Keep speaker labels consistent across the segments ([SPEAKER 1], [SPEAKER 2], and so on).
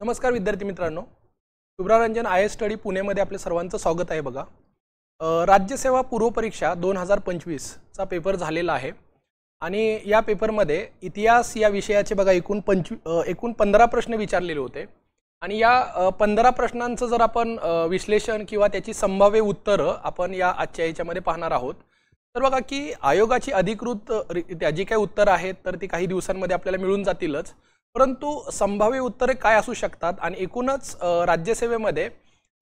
[SPEAKER 1] नमस्कार विद्यार्थी मित्रांनो, शुभ्रारंजन IAS स्टडी पुणेमध्ये आपले सर्वांचं स्वागत आहे। बघा, राज्यसेवा पूर्व परीक्षा 2025 चा पेपर झालेला आहे आणि या पेपरमध्ये इतिहास या विषयाचे बघा एकूण 15 प्रश्न विचारलेले होते आणि या 15 प्रश्नांचं जर आपण विश्लेषण किंवा त्याची संभाव्य उत्तरं आपण या आजच्या याच्यामध्ये पाहणार आहोत। तर बघा की आयोगाची अधिकृत जी काही उत्तरं आहेत तर ती काही दिवसांमध्ये आपल्याला मिळून जातीलच, परंतु संभाव्य उत्तरे काय असू शकतात आणि एकूणच राज्यसेवेमध्ये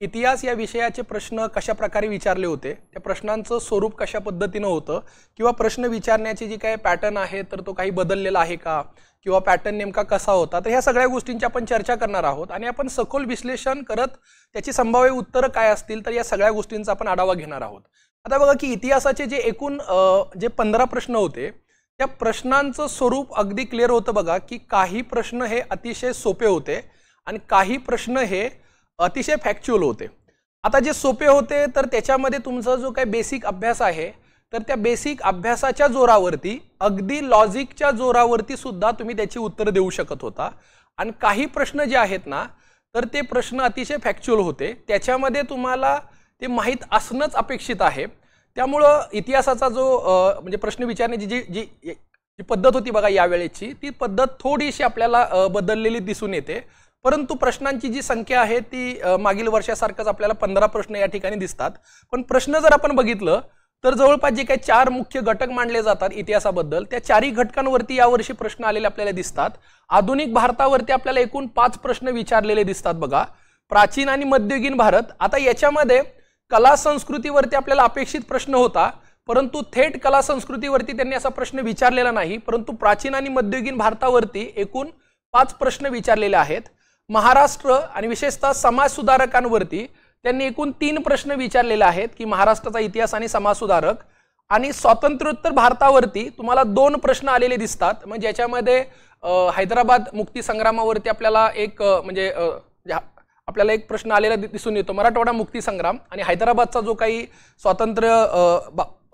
[SPEAKER 1] इतिहास या विषयाचे प्रश्न कशा प्रकारे विचारले होते, त्या प्रश्नांचं स्वरूप कशा पद्धतीने होतं किंवा प्रश्न विचारण्याची जी काही पॅटर्न आहे तर तो काही बदललेला आहे का किंवा पॅटर्न नेमका कसा होता, तर ह्या सगळ्या गोष्टींची आपण चर्चा करणार आहोत आणि आपण सखोल विश्लेषण करत त्याची संभाव्य उत्तरं काय असतील तर या सगळ्या गोष्टींचा आपण आढावा घेणार आहोत। आता बघा की इतिहासाचे जे एकूण जे 15 प्रश्न होते त्या प्रश्नांचं स्वरूप अगदी क्लिअर होतं। बघा की काही प्रश्न हे अतिशय सोपे होते आणि काही प्रश्न हे अतिशय फॅक्च्युअल होते। आता जे सोपे होते तर त्याच्यामध्ये तुमचा जो काही बेसिक अभ्यास आहे तर त्या बेसिक अभ्यासाच्या जोरावरती अगदी लॉजिकच्या जोरावरती सुद्धा तुम्ही त्याची उत्तर देऊ शकत होता आणि काही प्रश्न जे आहेत ना तर ते प्रश्न अतिशय फॅक्च्युअल होते, त्याच्यामध्ये तुम्हाला ते माहीत असणंच अपेक्षित आहे। त्यामुळं इतिहासाचा जो म्हणजे प्रश्न विचारण्याची जी पद्धत होती बघा यावेळेची ती पद्धत थोडीशी आपल्याला बदललेली दिसून येते, परंतु प्रश्नांची जी संख्या आहे ती मागील वर्षासारखंच आपल्याला 15 प्रश्न या ठिकाणी दिसतात। पण प्रश्न जर आपण बघितलं तर जवळपास जे काही 4 मुख्य घटक मानले जातात इतिहासाबद्दल त्या 4ही घटकांवरती यावर्षी प्रश्न आलेले आपल्याला दिसतात। आधुनिक भारतावरती आपल्याला एकूण 5 प्रश्न विचारलेले दिसतात बघा, प्राचीन आणि मध्ययुगीन भारत। आता याच्यामध्ये कला संस्कृतीवरती आपल्याला अपेक्षित प्रश्न होता, परंतु थेट कला संस्कृतीवरती त्यांनी असा प्रश्न विचारलेला नाही, परंतु प्राचीन आणि मध्ययुगीन भारतावरती एकूण 5 प्रश्न विचारलेले आहेत। महाराष्ट्र आणि विशेषतः समाज सुधारकांवरती त्यांनी एकूण 3 प्रश्न विचारलेले आहेत की महाराष्ट्राचा इतिहास आणि समाज सुधारक। आणि स्वातंत्र्योत्तर भारतावरती तुम्हाला 2 प्रश्न आलेले दिसतात, म्हणजे याच्यामध्ये हैदराबाद मुक्ती संग्रामावरती आपल्याला एक म्हणजे आपल्याला एक प्रश्न आलेला दिसून येतो, मराठवाडा मुक्ती संग्राम आणि हैदराबादचा जो काही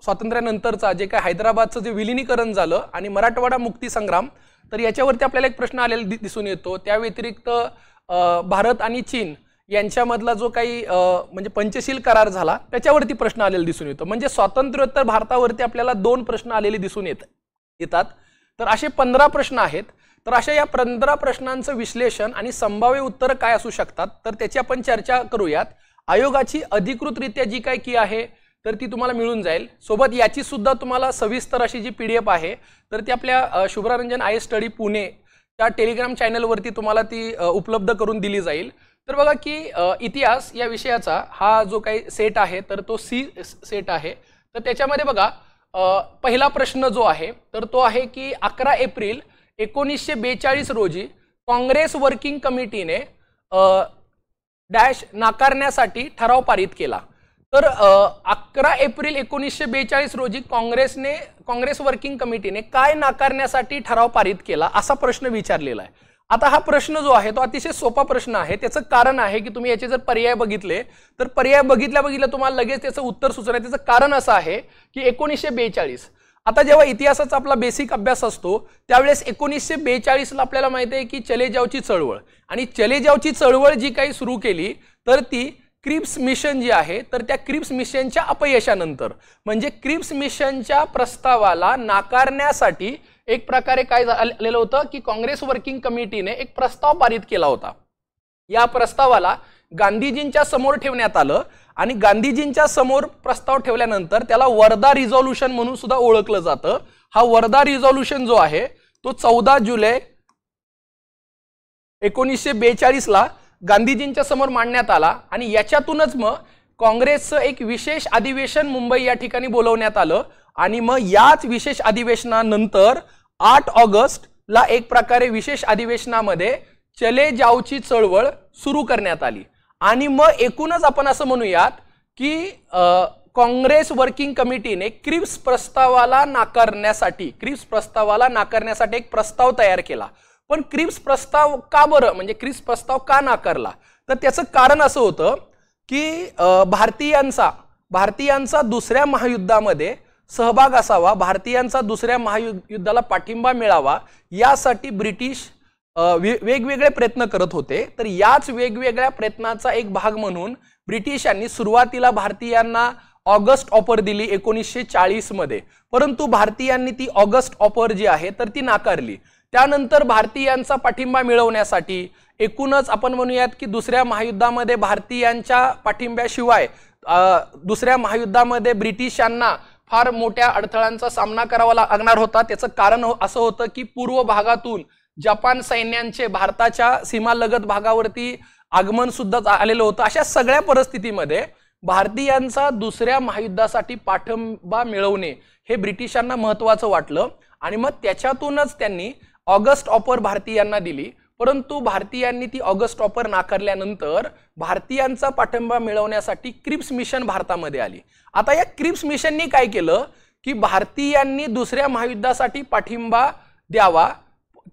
[SPEAKER 1] स्वातंत्र्यानंतरचा जे काही हैदराबादचं जे विलिनीकरण झालं आणि मराठवाडा मुक्ती संग्राम, तर याच्यावरती आपल्याला एक प्रश्न आलेला दिसून येतो। त्या व्यतिरिक्त भारत आणि चीन यांच्यामधला जो काही म्हणजे पंचशील करार झाला त्याच्यावरती प्रश्न आलेला दिसून येतो, म्हणजे स्वातंत्र्योत्तर भारतावरती आपल्याला 2 प्रश्न आलेले दिसून येतात। तर असे 15 प्रश्न आहेत। तर अशा या 15 प्रश्नांचं विश्लेषण आणि संभाव्य उत्तर काय असू शकतात तर त्याची आपण चर्चा करूयात। आयोगाची अधिकृतरित्या जी काय की आहे तर ती तुम्हाला मिळून जाईल, सोबत याची सुद्धा तुम्हाला सविस्तर अशी जी PDF आहे तर ती आपल्या शुभ्रारंजन IAS स्टडी पुणे त्या टेलिग्राम चॅनलवरती तुम्हाला ती उपलब्ध करून दिली जाईल। तर बघा की इतिहास या विषयाचा हा जो काही सेट आहे तर तो C सेट आहे। तर त्याच्यामध्ये बघा पहिला प्रश्न जो आहे तर तो आहे की 11 एप्रिल 1942 रोजी काँग्रेस वर्किंग कमिटीने डॅश नाकारण्यासाठी ठराव पारित केला। तर 11 एप्रिल 1942 रोजी काँग्रेस वर्किंग कमिटीने काय नाकारण्यासाठी ठराव पारित केला असा प्रश्न विचारलेला आहे। आता हा प्रश्न जो आहे तो अतिशय सोपा प्रश्न आहे। त्याचं कारण आहे की तुम्ही याचे जर पर्याय बघितले तर पर्याय बघितल्या तुम्हाला लगेच त्याचं उत्तर सुचणार। त्याचं कारण असं आहे की 1942 आता जेव्हा इतिहासाचा आपला बेसिक अभ्यास असतो त्यावेळेस 1942 ला आपल्याला माहिती आहे की चले जावची चळवळ, आणि चले जावची चळवळ जी काही सुरू केली तर ती क्रिप्स मिशन जी आहे तर त्या क्रिप्स मिशनच्या अपयशानंतर, म्हणजे क्रिप्स मिशनच्या प्रस्तावाला नाकारण्यासाठी एक प्रकारे काय झालेलं होतं की काँग्रेस वर्किंग कमिटीने एक प्रस्ताव पारित केला होता। या प्रस्तावाला गांधीजींच्या समोर ठेवण्यात आलं आणि गांधीजींच्या समोर प्रस्ताव ठेवल्यानंतर त्याला वर्धा रिझॉल्युशन म्हणून सुद्धा ओळखलं जातं। हा वर्धा रिझॉल्युशन जो आहे तो 14 जुलै 1942 ला गांधीजींच्या समोर मांडण्यात आला आणि याच्यातूनच मग काँग्रेसचं एक विशेष अधिवेशन मुंबई या ठिकाणी बोलवण्यात आलं आणि मग याच विशेष अधिवेशनानंतर 8 ऑगस्ट ला एक प्रकारे विशेष अधिवेशनामध्ये चले जावची चळवळ सुरू करण्यात आली। आणि मग एकूणच आपण असं म्हणूयात की काँग्रेस वर्किंग कमिटीने क्रिप्स प्रस्तावाला नाकारण्यासाठी एक प्रस्ताव तयार केला। पण क्रिप्स प्रस्ताव का बरं, म्हणजे क्रिप्स प्रस्ताव का नाकारला तर त्याचं कारण असं होतं की भारतीयांचा दुसऱ्या महायुद्धामध्ये सहभाग असावा, भारतीयांचा दुसऱ्या महायुद्धाला पाठिंबा मिळावा यासाठी ब्रिटिश वेगवेगळे प्रयत्न करत होते। तर याच वेगवेगळ्या प्रयत्नाचा एक भाग म्हणून ब्रिटिशांनी सुरुवातीला भारतीयांना ऑगस्ट ऑफर दिली 1940 मध्ये, परंतु भारतीयांनी ती ऑगस्ट ऑफर जी आहे तर ती नाकारली। त्यानंतर भारतीयांचा पाठिंबा मिळवण्यासाठी एकूणच आपण म्हणूयात की दुसऱ्या महायुद्धामध्ये भारतीयांच्या पाठिंब्याशिवाय दुसऱ्या महायुद्धामध्ये ब्रिटिशांना फार मोठ्या अडथळ्यांचा सामना करावा लागणार होता। त्याचं कारण असं होतं की पूर्व भागातून जपान सैन्यांचे भारताच्या सीमालगत भागावरती आगमन सुद्धा आलेलं होतं। अशा सगळ्या परिस्थितीमध्ये भारतीयांचा दुसऱ्या महायुद्धासाठी पाठिंबा मिळवणे हे ब्रिटिशांना महत्त्वाचं वाटलं आणि मग त्याच्यातूनच त्यांनी ऑगस्ट ऑफर भारतीयांना दिली। परंतु भारतीयांनी ती ऑगस्ट ऑफर नाकारल्यानंतर भारतीयांचा पाठिंबा मिळवण्यासाठी क्रिप्स मिशन भारतामध्ये आली। आता या क्रिप्स मिशननी काय केलं की भारतीयांनी दुसऱ्या महायुद्धासाठी पाठिंबा द्यावा,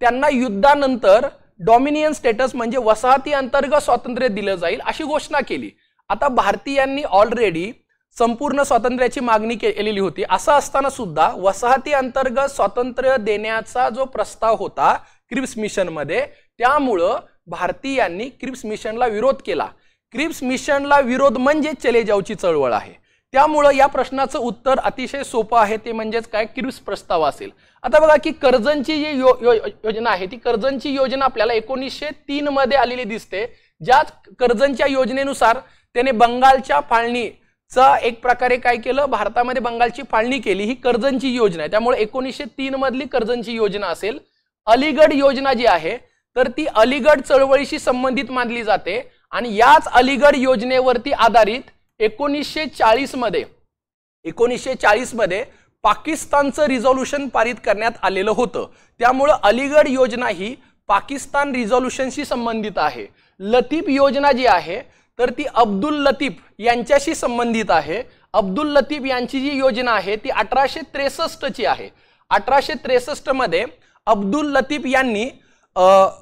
[SPEAKER 1] त्यांना युद्धानंतर डॉमिनियन स्टेटस म्हणजे वसाहती अंतर्गत स्वातंत्र्य दिलं जाईल अशी घोषणा केली। आता भारतीयांनी ऑलरेडी संपूर्ण स्वातंत्र्याची मागणी केलेली होती। असं असताना सुद्धा वसाहती अंतर्गत स्वातंत्र्य देण्याचा जो प्रस्ताव होता क्रिप्स मिशन मध्ये, त्यामुळं भारतीयांनी क्रिप्स मिशनला विरोध केला। क्रिप्स मिशनला विरोध म्हणजे चले जावची चळवळ आहे। त्यामुळं या प्रश्नाचं उत्तर अतिशय सोपं आहे, ते म्हणजेच काय, क्रिप्स प्रस्ताव असेल। आता बघा की कर्जनची जी योजना आहे ती कर्जनची योजना आपल्याला 1903 मध्ये आलेली दिसते। ज्या कर्जनच्या योजनेनुसार त्याने बंगालच्या फाळणीचा एक प्रकारे काय केलं, भारतामध्ये बंगालची फाळणी केली, ही कर्जनची योजना आहे। त्यामुळे 1903 मधली कर्जनची योजना असेल। अलीगढ योजना जी आहे तर ती अलीगढ चळवळीशी संबंधित मानली जाते आणि याच अलीगढ योजनेवरती आधारित 1940 मध्ये पाकिस्तानचं रिझोल्यूशन पारित करण्यात आलेलं होतं। त्यामुळे अलीगढ योजना ही पाकिस्तान रिझोल्यूशनशी संबंधित आहे। लतीफ योजना जी आहे तर ती अब्दुल लतीफ यांच्याशी संबंधित आहे। अब्दुल लतीफ यांची जी योजना आहे ती 1863 ची आहे। 1863 मध्ये अब्दुल लतीफ यांनी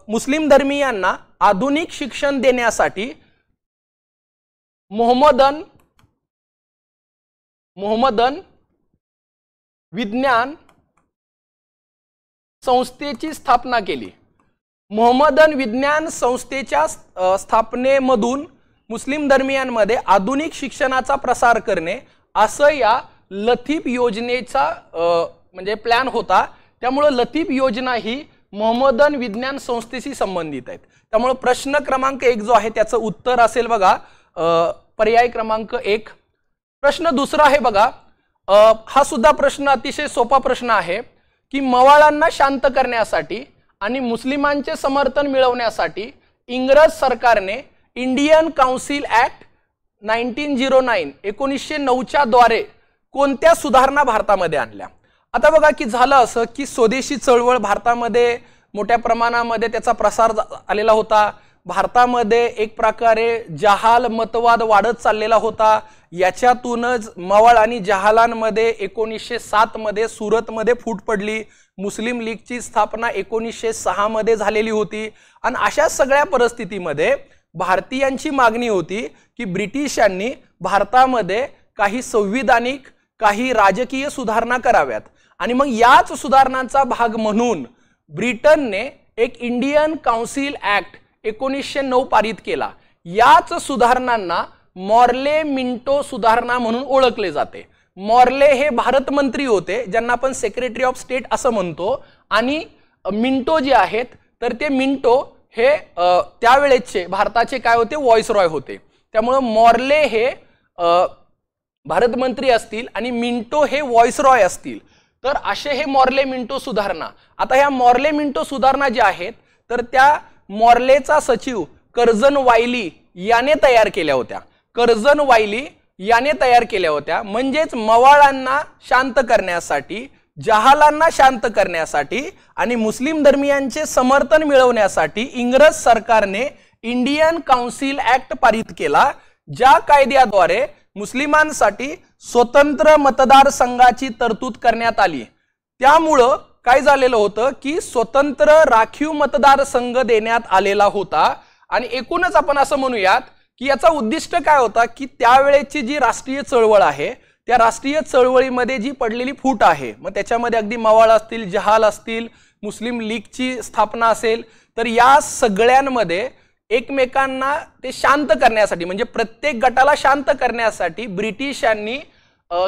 [SPEAKER 1] मुस्लिम धर्मीयांना आधुनिक शिक्षण देण्यासाठी मोहम्मदन विज्ञान संस्थेची स्थापना केली। मोहम्मदन विज्ञान संस्थेच्या स्थापनेमधून मुस्लिम धर्मीयांमध्ये आधुनिक शिक्षणाचा प्रसार करणे असं या लतीफ योजनेचा म्हणजे प्लॅन होता। त्यामुळे लतीफ योजना ही मोहम्मदन विज्ञान संस्थेशी संबंधित आहेत। त्यामुळे प्रश्न क्रमांक 1 जो आहे त्याचं उत्तर असेल बघा पर्याय क्रमांक 1। प्रश्न दुसरा आहे बघा, हा सुद्धा प्रश्न अतिशय सोपा प्रश्न आहे की मवाळांना शांत करण्यासाठी आणि मुस्लिमांचे समर्थन मिळवण्यासाठी इंग्रज सरकारने इंडियन काउन्सिल ऍक्ट 1909 च्या द्वारे कोणत्या सुधारणा भारतामध्ये आणल्या। आता बघा की झालं असं की स्वदेशी चळवळ भारतामध्ये मोठ्या प्रमाणामध्ये त्याचा प्रसार आलेला होता। भारतामध्ये एक प्रकारे जहाल मतवाद वाढत चाललेला होता। याच्यातूनच मवाळ आणि जहालांमध्ये 1907 मध्ये सुरतमध्ये फूट पडली। मुस्लिम लीगची स्थापना 1906 मध्ये झालेली होती आणि अशा सगळ्या परिस्थितीमध्ये भारतीयांची मागणी होती की ब्रिटिशांनी भारतामध्ये काही संविधानिक काही राजकीय सुधारणा कराव्यात आणि मग याच सुधारणांचा भाग म्हणून ब्रिटनने एक इंडियन काउन्सिल ऍक्ट 1909 पारित केला। याच सुधारणांना मॉर्ले मिंटो सुधारणा म्हणून ओळखले जाते। मॉर्ले हे भारत मंत्री होते ज्यांना आपण सेक्रेटरी ऑफ स्टेट असं म्हणतो आणि मिंटो जे आहेत तर ते मिंटो हे त्यावेळेचे भारताचे काय होते, व्हॉइसरॉय होते। त्यामुळे मॉर्ले हे भारत मंत्री असतील आणि मिंटो हे व्हॉइसरॉय असतील। तर असे हे मॉर्ले मिंटो सुधारणा। आता ह्या मॉर्ले मिंटो सुधारणा ज्या आहेत तर त्या मॉर्लेचा सचिव कर्जन वायली याने तयार केल्या होत्या। कर्जन वायली याने तयार केल्या होत्या म्हणजेच मवाळांना शांत करण्यासाठी, जहालांना शांत करण्यासाठी आणि मुस्लिम धर्मीयांचे समर्थन मिळवण्यासाठी इंग्रज सरकारने इंडियन काउन्सिल ऍक्ट पारित केला, ज्या कायद्याद्वारे मुस्लिमांसाठी स्वतंत्र मतदारसंघाची तरतूद करण्यात आली। त्यामुळं काय झालेलं होतं की स्वतंत्र राखीव मतदारसंघ देण्यात आलेला होता आणि एकूणच आपण असं म्हणूयात की याचा उद्दिष्ट काय होता की त्यावेळेची जी राष्ट्रीय चळवळ आहे त्या राष्ट्रीय चळवळीमध्ये जी पडलेली फूट आहे, मग त्याच्यामध्ये अगदी मवाळ असतील, जहाल असतील, मुस्लिम लीगची स्थापना असेल, तर या सगळ्यांमध्ये एकमेकांना ते शांत करण्यासाठी म्हणजे प्रत्येक गटाला शांत करण्यासाठी ब्रिटिशांनी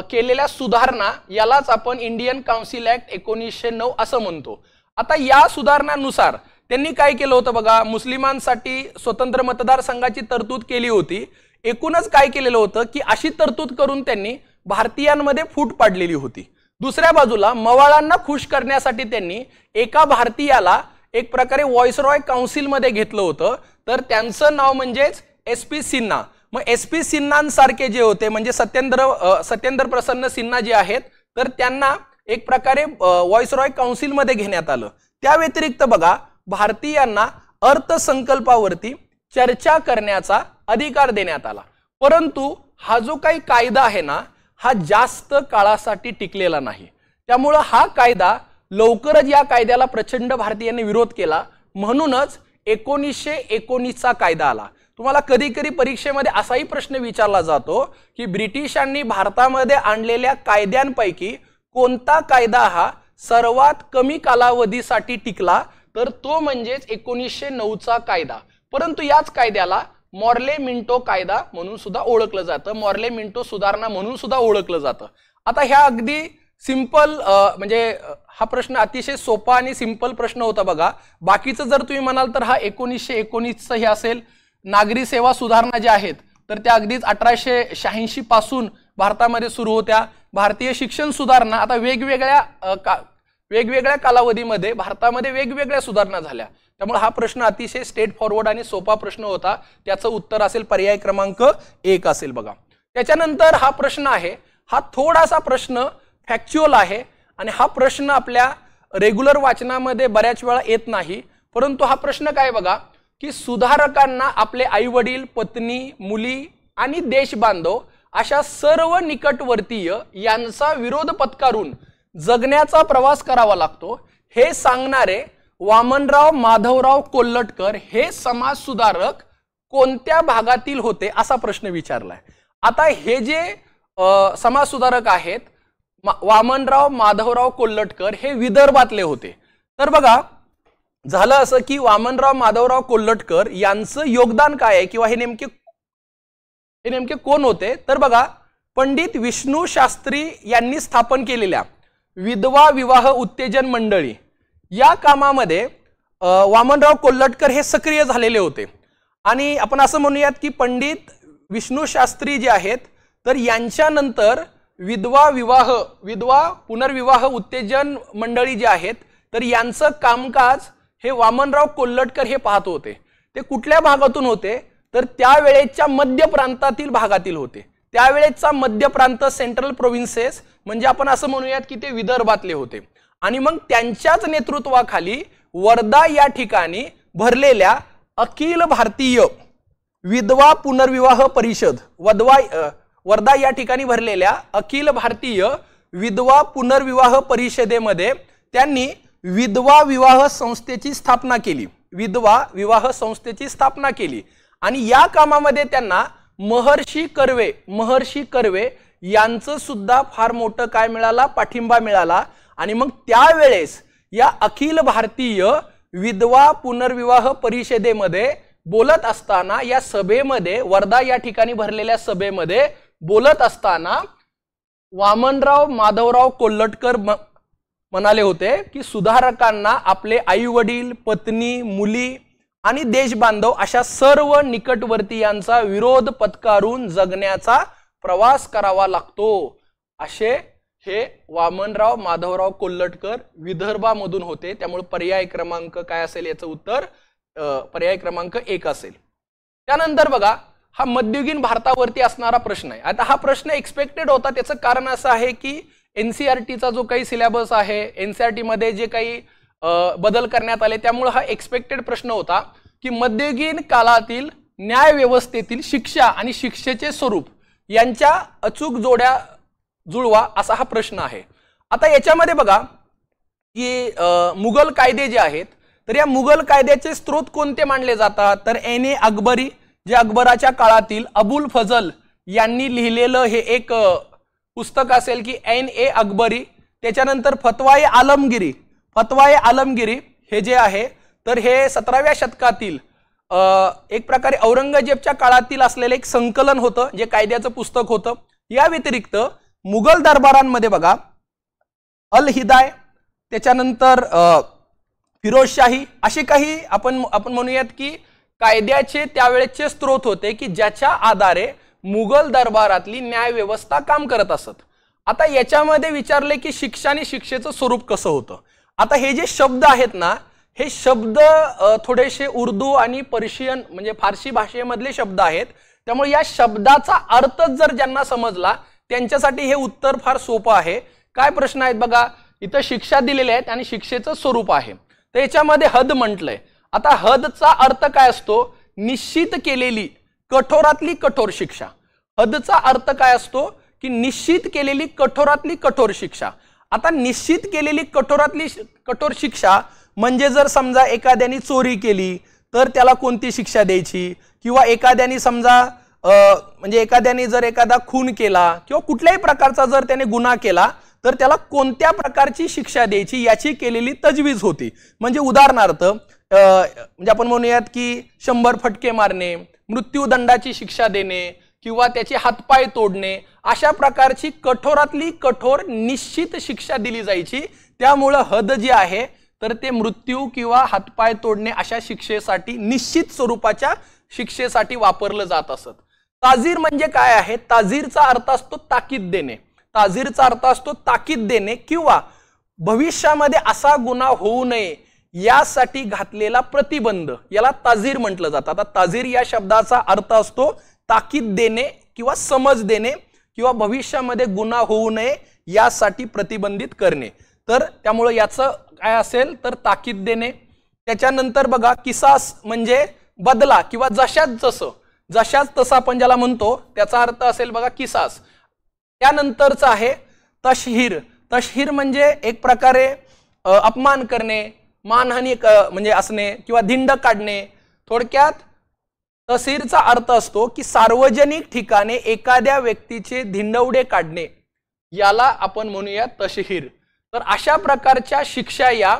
[SPEAKER 1] केलेल्या सुधारणा यालाच आपण इंडियन काउन्सिल ऍक्ट 1909 असं म्हणतो। आता या सुधारणांनुसार त्यांनी काय केलं होतं बघा, मुस्लिमांसाठी स्वतंत्र मतदारसंघाची तरतूद केली होती। एकूणच काय केलेलं होतं की अशी तरतूद करून त्यांनी भारतीयांमध्ये फूट पाडलेली होती। दुसऱ्या बाजूला मवाळांना खुश करण्यासाठी त्यांनी एका भारतीयाला एक प्रकारे व्हॉइसरॉय काउन्सिल मध्ये घेतलं होतं, तर त्यांचं नाव म्हणजेच SP सिन्हा। मग SP सिन्हांसारखे जे होते म्हणजे सत्येंद्र प्रसन्न सिन्हा जे आहेत, तर त्यांना एक प्रकारे व्हॉइसरॉय काउन्सिल मध्ये घेण्यात आलं। त्या व्यतिरिक्त बघा, भारतीयांना अर्थसंकल्पावरती चर्चा करण्याचा अधिकार देण्यात आला। परंतु हा जो काही कायदा आहे ना, हा जास्त काळासाठी टिकलेला नाही। त्यामुळे हा कायदा लवकरच या कायद्याला प्रचंड भारतीयांनी विरोध केला, म्हणूनच 1919चा कायदा आला। तुम्हाला कधी कधी परीक्षेमध्ये असाही प्रश्न विचारला जातो की ब्रिटिशांनी भारतामध्ये आणलेल्या कायद्यांपैकी कोणता कायदा हा सर्वात कमी कालावधीसाठी टिकला, तर तो म्हणजेच 1909चा कायदा। परंतु याच कायद्याला मॉर्ले मिंटो कायदा म्हणून सुद्धा ओळखलं जातं, मॉर्ले मिंटो सुधारणा म्हणून सुद्धा ओळखलं जातं। आता ह्या अगदी सिंपल म्हणजे हा प्रश्न अतिशय सोपा आणि सिंपल प्रश्न होता बघा। बाकीचं जर तुम्ही म्हणाल तर हा 1919चं हे असेल। नागरी सेवा सुधारणा ज्या आहेत तर त्या अगदीच 1886 पासून भारतामध्ये सुरू होत्या। भारतीय शिक्षण सुधारणा आता वेगवेगळ्या कालावधीमध्ये भारतामध्ये वेगवेगळ्या सुधारणा झाल्या, त्यामुळे हा प्रश्न अतिशय स्ट्रेट फॉरवर्ड आणि सोपा प्रश्न होता। त्याचं उत्तर असेल पर्याय क्रमांक 1 असेल बघा। त्याच्यानंतर हा प्रश्न आहे, हा थोडासा प्रश्न फॅक्च्युअल आहे आणि हा प्रश्न आपल्या रेग्युलर वाचनामध्ये बऱ्याच वेळा येत नाही। परंतु हा प्रश्न काय बघा की सुधारकांना आपले आई वडील, पत्नी, मुली आणि देशबांधव अशा सर्व निकटवर्तीय यांचा विरोध पत्करून जगण्याचा प्रवास करावा लागतो, हे सांगणारे वामनराव माधवराव कोल्हटकर हे समाज सुधारक कोणत्या भागातील होते असा प्रश्न विचारलाय। आता हे जे समाज सुधारक आहेत वामनराव माधवराव कोल्हटकर हे विदर्भातले होते। तर बघा झालं असं की वामनराव माधवराव कोल्हटकर यांचं योगदान काय आहे किंवा हे नेमके कोण होते, तर बघा पंडित विष्णू शास्त्री यांनी स्थापन केलेल्या विधवा विवाह उत्तेजन मंडळी या कामामध्ये वामनराव कोल्हटकर हे सक्रिय झालेले होते। आणि आपण असं म्हणूयात की पंडित विष्णू शास्त्री जे आहेत तर यांच्यानंतर विधवा पुनर्विवाह उत्तेजन मंडळी जे आहेत तर यांचं कामकाज हे वामनराव कोल्हटकर हे पाहत होते। ते कुठल्या भागातून होते, तर त्यावेळेच्या मध्य प्रांतातील भागातील होते। त्यावेळेचा मध्य प्रांत सेंट्रल प्रोव्हिन्सेस म्हणजे आपण असं म्हणूयात की ते विदर्भातले होते। आणि मग त्यांच्याच नेतृत्वाखाली वर्धा या ठिकाणी भरलेल्या अखिल भारतीय विधवा पुनर्विवाह परिषद वर्धा या ठिकाणी भरलेल्या अखिल भारतीय विधवा पुनर्विवाह परिषदेमध्ये त्यांनी विधवा विवाह संस्थेची स्थापना केली। विधवा विवाह संस्थेची स्थापना केली आणि या कामामध्ये त्यांना महर्षी कर्वे यांचं सुद्धा फार मोठं काय मिळाला, पाठिंबा मिळाला। आणि मग त्यावेळेस या अखिल भारतीय विधवा पुनर्विवाह परिषदेमध्ये बोलत असताना या सभेमध्ये वर्धा या ठिकाणी भरलेल्या सभेमध्ये बोलत असताना वामनराव माधवराव कोल्हटकर म्हणाले होते की सुधारकांना आपले आई वडील, पत्नी, मुली आणि देशबांधव अशा सर्व निकटवर्तीयांचा विरोध पत्करून जगण्याचा प्रवास करावा लागतो। असे हे वामनराव माधवराव कोल्हटकर विदर्भामधून होते। त्यामुळे पर्याय क्रमांक काय असेल याचं उत्तर पर्याय क्रमांक 1 असेल। त्यानंतर बघा हा मध्ययुगीन भारतावरती असणारा प्रश्न आहे। आता हा प्रश्न एक्सपेक्टेड होता, त्याचं कारण असं आहे की NCERTचा जो काही सिलेबस आहे, NCERT मध्ये जे काही बदल करण्यात आले त्यामुळे हा एक्सपेक्टेड प्रश्न होता की मध्ययुगीन काळातील न्याय व्यवस्थेतील शिक्षा आणि शिक्षेचे स्वरूप यांच्या अचूक जोड्या जुळवा असा हा प्रश्न आहे। आता याच्यामध्ये बघा की मुघल कायदे जे आहेत तर या मुघल कायद्याचे स्रोत कोणते मानले जातात, तर N.A. अकबरी जे अकबराच्या काळातील अबुल फजल यांनी लिहिलेलं हे एक पुस्तक असेल की N.A. अकबरी। त्याच्यानंतर फतवाए आलमगिरी हे जे आहे तर हे 17व्या शतकातील एक प्रकारे औरंगजेबच्या काळातील असलेलं एक संकलन होतं, जे कायद्याचं पुस्तक होतं. या व्यतिरिक्त मुघल दरबारांमध्ये बघा अल हिदाय, त्याच्यानंतर फिरोजशाही, असे काही आपण म्हणूयात की कायद्याचे त्यावेळेचे स्त्रोत होते की ज्याच्या आधारे मुघल दरबारातली न्याय व्यवस्था काम करत असत. आता याच्यामध्ये विचारले की शिक्षा आणि शिक्षेचं स्वरूप कसं होतं. आता हे जे शब्द आहेत ना, हे शब्द थोडेसे उर्दू आणि पर्शियन म्हणजे फारसी भाषेमधले शब्द आहेत. त्यामुळे या शब्दाचा अर्थच जर ज्यांना समजला त्यांच्यासाठी हे उत्तर फार सोपं आहे. काय प्रश्न आहेत बघा, इथं शिक्षा दिलेल्या आहेत आणि शिक्षेचं स्वरूप आहे. तर याच्यामध्ये हद म्हटलंय. आता हदचा अर्थ काय असतो, निश्चित केलेली कठोरातली कठोर शिक्षा. हदचा अर्थ काय असतो की निश्चित केलेली कठोरातली कठोर शिक्षा. आता निश्चित केलेली कठोरातली कठोर शिक्षा म्हणजे जर समजा एखाद्याने चोरी केली तर त्याला कोणती शिक्षा द्यायची, किंवा एखाद्याने समजा म्हणजे एखाद्याने जर एखादा खून केला किंवा कुठल्याही प्रकारचा जर त्याने गुन्हा केला तर त्याला कोणत्या प्रकारची शिक्षा द्यायची याची केलेली तजवीज होती. म्हणजे उदाहरणार्थ म्हणजे आपण म्हणूयात की 100 फटके मारणे, मृत्यूदंडाची शिक्षा देणे किंवा त्याचे हातपाय तोडणे, अशा प्रकारची कठोरातली कठोर निश्चित शिक्षा दिली जायची. त्यामुळे हद जी आहे तर ते मृत्यू किंवा हातपाय तोडणे अशा शिक्षेसाठी निश्चित स्वरूपाच्या शिक्षेसाठी वापरलं जात असत. ताजीर म्हणजे काय आहे, ताजीरचा अर्थ असतो ताकीद देणे. ताजीरचा अर्थ असतो ताकीद देणे किंवा भविष्यामध्ये असा गुन्हा होऊ नये यासाठी घातलेला प्रतिबंध, याला ताजीर म्हटलं जातं. आता ताजीर या शब्दाचा अर्थ असतो ताकीद देणे किंवा समज देणे किंवा भविष्यामध्ये गुन्हा होऊ नये यासाठी प्रतिबंधित करणे. तर त्यामुळे याचं काय असेल तर ताकीद देणे. त्याच्यानंतर बघा किसास म्हणजे बदला किंवा जशाच तसं आपण ज्याला म्हणतो त्याचा अर्थ असेल बघा किसास. त्यानंतरचं आहे तशहीर. तशहीर म्हणजे एक प्रकारे अपमान करणे, मानहानी म्हणजे असणे किंवा धिंड काढणे. थोडक्यात तशहीरचा अर्थ असतो की सार्वजनिक ठिकाणी एखाद्या व्यक्तीचे धिंडवडे काढणे, याला आपण म्हणूया तशहीर. तर अशा प्रकारच्या शिक्षा या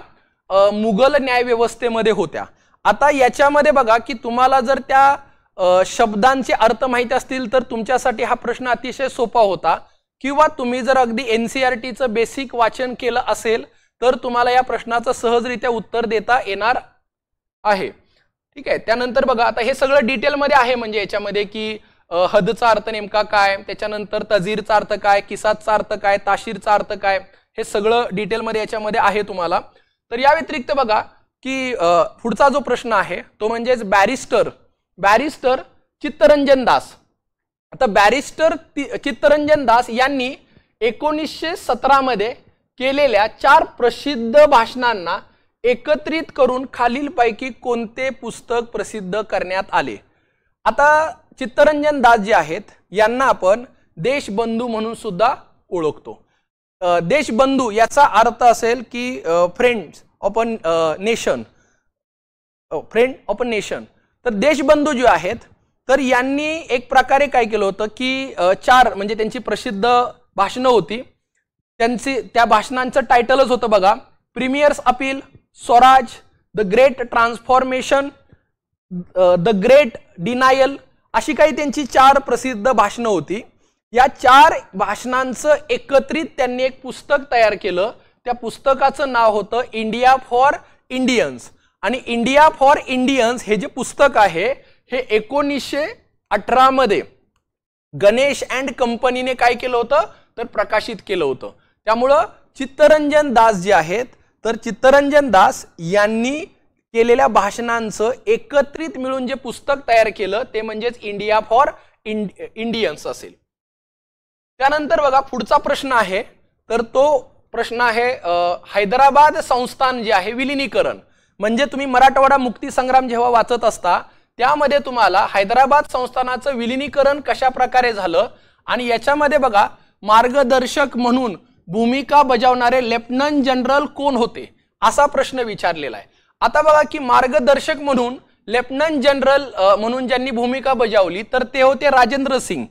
[SPEAKER 1] मुघल न्याय व्यवस्थेमध्ये होत्या. आता याच्यामध्ये बघा की तुम्हाला जर त्या शब्दांचे अर्थ माहिती असतील तर तुमच्यासाठी हा प्रश्न अतिशय सोपा होता, किंवा तुम्ही जर अगदी NCERTचं बेसिक वाचन केलं असेल तर तुम्हाला या प्रश्नाचं सहजरित्या उत्तर देता येणार आहे. ठीक आहे. त्यानंतर बघा आता हे सगळं डिटेलमध्ये आहे, म्हणजे याच्यामध्ये की हदचा अर्थ नेमका काय, त्याच्यानंतर तजीरचा अर्थ काय, किसासचा अर्थ काय, ताशीरचा अर्थ काय, हे सगळं डिटेलमध्ये याच्यामध्ये आहे तुम्हाला. तर या व्यतिरिक्त बघा की पुढचा जो प्रश्न आहे तो म्हणजेच बॅरिस्टर चित्तरंजन दास. आता बॅरिस्टर चित्तरंजन दास यांनी 1917 मध्ये केलेल्या 4 प्रसिद्ध भाषणांना एकत्रित करून खालीलपैकी कोणते पुस्तक प्रसिद्ध करण्यात आले. आता चित्तरंजन दास जे आहेत यांना आपण देशबंधू म्हणून सुद्धा ओळखतो. देशबंधू याचा अर्थ असेल की friends of a nation, friend of a nation. तर देशबंधू जे आहेत तर यांनी एक प्रकारे काय केलं होतं की 4 म्हणजे त्यांची प्रसिद्ध भाषणं होती. त्या भाषणांचं टायटलच होतं बघा, premiers appeal, Swaraj, the great transformation, the great denial, अशी काही त्यांची 4 प्रसिद्ध भाषणं होती. या 4 भाषणांचं एकत्रित त्यांनी एक पुस्तक तयार केलं. त्या पुस्तकाचं नाव होतं इंडिया फॉर इंडियन्स. आणि इंडिया फॉर इंडियन्स हे जे पुस्तक आहे हे 1918 मध्ये गणेश अँड कंपनीने काय केलं होतं तर प्रकाशित केलं होतं. त्यामुळं चित्तरंजन दास जे आहेत तर चित्तरंजन दास यांनी केलेल्या भाषणांचं एकत्रित मिळून जे पुस्तक तयार केलं ते म्हणजेच इंडिया फॉर इंडियन्स असेल. त्यानंतर बघा पुढचा प्रश्न आहे तर तो प्रश्न आहे हैदराबाद संस्थान जे आहे विलिनीकरण. म्हणजे तुम्ही मराठवाडा मुक्ती संग्राम जेव्हा वाचत असता त्यामध्ये तुम्हाला हैदराबाद संस्थानाचं विलिनीकरण कशा प्रकारे झालं आणि याच्यामध्ये बघा मार्गदर्शक म्हणून भूमिका बजावणारे लेफ्टनंट जनरल कोण होते असा प्रश्न विचारलेला आहे. आता बघा की मार्गदर्शक म्हणून लेफ्टनंट जनरल म्हणून ज्यांनी भूमिका बजावली तर ते होते राजेंद्र सिंग.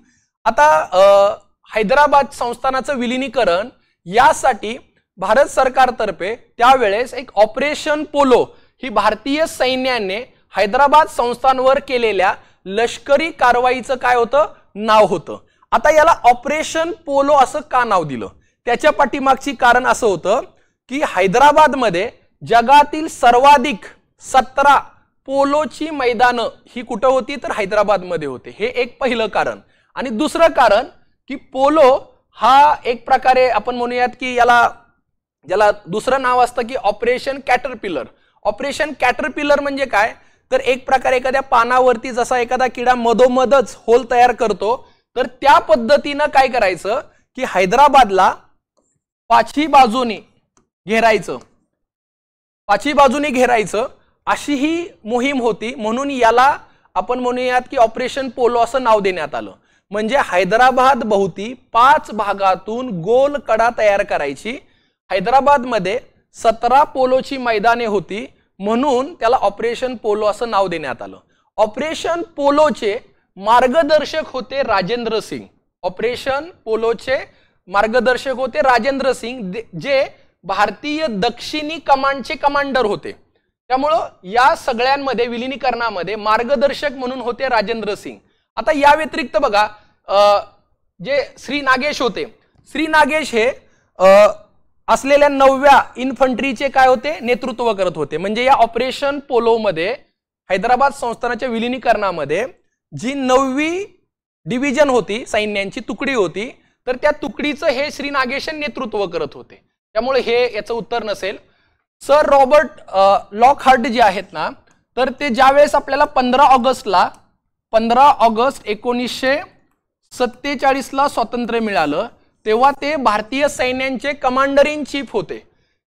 [SPEAKER 1] आता हैदराबाद संस्थानाचं विलिनीकरण यासाठी भारत सरकारतर्फे त्यावेळेस एक ऑपरेशन पोलो ही भारतीय सैन्याने हैदराबाद संस्थांवर केलेल्या लष्करी कारवाईचं काय होतं, नाव होतं. आता याला ऑपरेशन पोलो असं का नाव दिलं, त्याच्या पाठीमागची कारण असं होतं की हैदराबादमध्ये जगातील सर्वाधिक 17 पोलोची मैदानं ही कुठं होती, तर हैदराबादमध्ये होते. हे एक पहिलं कारण. आणि दुसरं कारण की पोलो हा एक प्रकारे आपण म्हणूयात की ज्याला दुसरं नाव असतं की ऑपरेशन कॅटरपिलर. ऑपरेशन कॅटरपिलर म्हणजे काय, तर एक प्रकारे एखाद्या पानावरती जसा एखादा किडा मधोमधच होल तयार करतो, तर त्या पद्धतीनं काय करायचं की हैदराबादला पाचही बाजूनी घेरायचं अशी ही मोहीम होती. म्हणून याला आपण म्हणूयात की ऑपरेशन पोलो असं नाव देण्यात आलं. म्हणजे हैदराबाद भोवती 5 भागातून गोल कडा तयार करायची. हैदराबादमध्ये 17 पोलोची मैदाने होती, म्हणून त्याला ऑपरेशन पोलो असं नाव देण्यात आलं. ऑपरेशन पोलोचे मार्गदर्शक होते राजेंद्र सिंग. ऑपरेशन पोलोचे मार्गदर्शक होते राजेंद्र सिंग, जे भारतीय दक्षिणी कमांडचे कमांडर होते. त्यामुळं या सगळ्यांमध्ये विलिनीकरणामध्ये मार्गदर्शक म्हणून होते राजेंद्र सिंग. आता या व्यतिरिक्त बघा जे श्री नागेश होते, श्री नागेश हे असलेल्या 9व्या इन्फंट्रीचे काय होते, नेतृत्व करत होते. म्हणजे या ऑपरेशन पोलो मध्ये हैदराबाद संस्थानाच्या विलिनीकरणामध्ये जी 9वी डिव्हिजन होती, सैन्यांची तुकडी होती, तर त्या तुकडीचं हे श्री नागेश नेतृत्व करत होते. त्यामुळे हे याचं उत्तर नसेल. सर रॉबर्ट लॉकहार्ट जे आहेत ना, तर ते ज्यावेळेस आपल्याला 15 ऑगस्ट 1947 ला स्वातंत्र्य मिळालं, तेव्हा ते भारतीय सैन्यांचे कमांडर इन चीफ होते.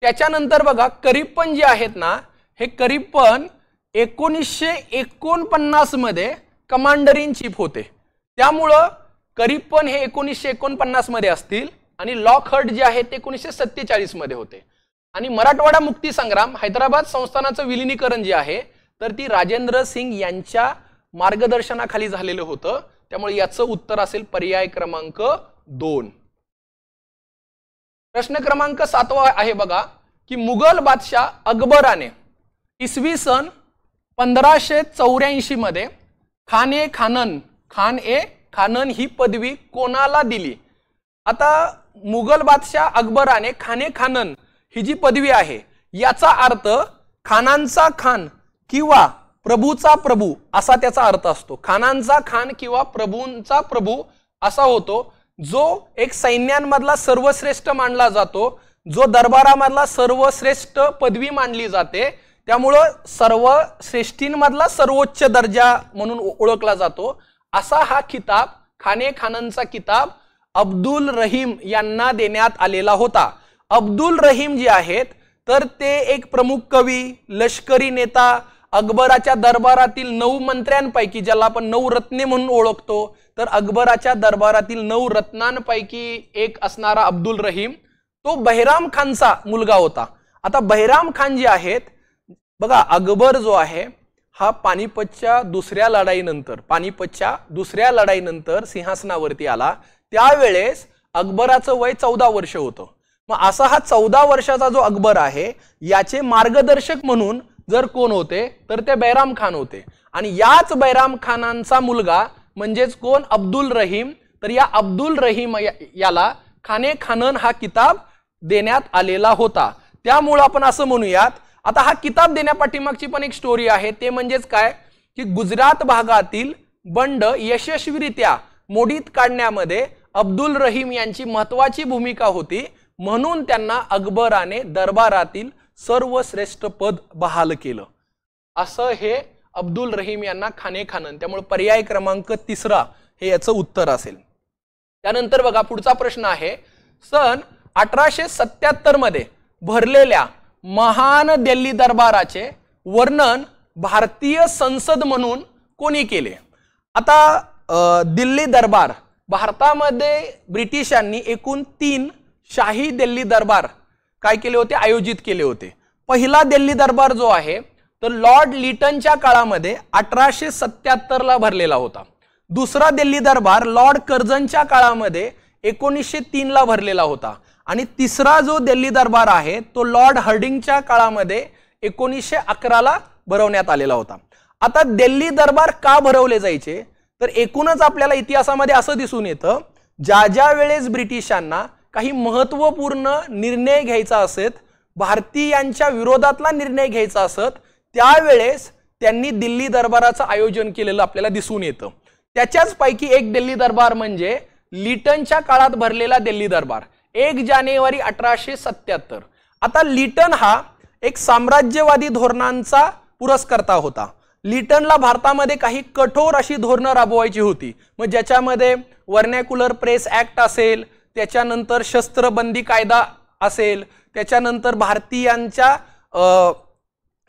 [SPEAKER 1] त्याच्यानंतर बघा करिप्पन जे आहेत ना, हे करिप्पन 1949 मध्ये कमांडर इन चीफ होते. त्यामुळं करिप्पन हे 1949 मध्ये असतील आणि लॉकहार्ट जे आहेत ते 1947 मध्ये होते. आणि मराठवाडा मुक्ती संग्राम हैदराबाद संस्थानाचं विलिनीकरण जे आहे, तर ती राजेंद्र सिंग यांच्या मार्गदर्शनाखाली झालेलं होतं. त्यामुळे याचं उत्तर असेल पर्याय क्रमांक 2. प्रश्न क्रमांक 7 आहे बघा की मुघल बादशाह अकबराने इसवी सन 1584 मध्ये खान-ए-खानन ही पदवी कोणाला दिली. आता मुघल बादशाह अकबराने खान-ए-खानन ही जी पदवी आहे, याचा अर्थ खानांचा खान किंवा प्रभूचा प्रभू असा त्याचा अर्थ असतो. खानांचा खान किंवा प्रभूंचा प्रभू असा होतो, जो एक सैन्यांमधला सर्वश्रेष्ठ मानला जातो, जो दरबारामधला सर्वश्रेष्ठ पदवी मानली जाते. त्यामुळं सर्वश्रेष्ठींमधला सर्वोच्च दर्जा म्हणून ओळखला जातो. असा हा किताब खान-ए-खाननचा किताब अब्दुल रहीम यांना देण्यात आलेला होता. अब्दुल रहीम जे आहेत, तर ते एक प्रमुख कवी, लष्करी नेता, अकबराच्या दरबारातील 9 मंत्र्यांपैकी, ज्याला आपण 9 रत्ने म्हणून ओळखतो, तर अकबराच्या दरबारातील 9 रत्नांपैकी एक असणारा अब्दुल रहीम, तो बहिराम खानचा मुलगा होता. आता बहिराम खान जे आहेत बघा, अकबर जो आहे हा पानिपतच्या दुसऱ्या लढाईनंतर सिंहासनावरती आला. त्यावेळेस अकबराचं वय 14 वर्ष होतं. मग असा हा 14 वर्षाचा जो अकबर आहे, याचे मार्गदर्शक म्हणून जर कोण होते, तर ते बैराम खान होते. आणि याच बैराम खानांचा मुलगा म्हणजेच कोण, अब्दुल रहीम. तर या अब्दुल रहीम याला खान-ए-खानन हा किताब देण्यात आलेला होता. त्यामुळे आपण असं म्हणूयात, आता हा किताब देण्यापाठीमागची पण एक स्टोरी आहे. ते म्हणजेच काय की गुजरात भागातील बंड यशस्वीरित्या मोडीत काढण्यामध्ये अब्दुल रहीम यांची महत्वाची भूमिका होती. म्हणून त्यांना अकबराने दरबारातील सर्वश्रेष्ठ पद बहाल केलं. असं हे अब्दुल रहीम यांना खान-ए-खानन. त्यामुळे पर्याय क्रमांक 3 हे याचं उत्तर असेल. त्यानंतर बघा पुढचा प्रश्न आहे, सन 1877 मध्ये भरलेल्या महान दिल्ली दरबाराचे वर्णन भारतीय संसद म्हणून कोणी केले. आता दिल्ली दरबार, भारतामध्ये ब्रिटिशांनी एकूण 3 शाही दिल्ली दरबार काय केले होते, आयोजित केले होते. पहिला दिल्ली दरबार जो आहे, तर लॉर्ड लिटनच्या काळामध्ये 1877 ला भरलेला होता. दुसरा दिल्ली दरबार लॉर्ड कर्झनच्या काळामध्ये 1903 ला भरलेला होता. आणि तिसरा जो दिल्ली दरबार आहे, तो लॉर्ड हार्डिंगच्या काळामध्ये 1911ला भरवण्यात आलेला होता। आता दिल्ली दरबार का भरवले जायचे, तर एकूणच आपल्याला इतिहासामध्ये असं दिसून येतं, ज्या ज्या वेळेस ब्रिटिशांना काही महत्त्वपूर्ण निर्णय घ्यायचा असत, भारतीयांच्या विरोधातला निर्णय घ्यायचा असत, त्यावेळेस त्यांनी दिल्ली दरबाराचं आयोजन केलेलं आपल्याला दिसून येतं। त्याच्याच पैकी एक दिल्ली दरबार म्हणजे लिटनच्या काळात भरलेला दिल्ली दरबार 1 जानेवारी 1877। आता लिटन हा एक साम्राज्यवादी धोरणांचा पुरस्कर्ता होता। लिटनला भारतामध्ये काही कठोर अशी धोरणं राबवायची होती, मग ज्याच्यामध्ये व्हर्नॅक्युलर प्रेस ऍक्ट असेल, त्याच्यानंतर शस्त्रबंदी कायदा असेल, त्याच्यानंतर भारतीयांच्या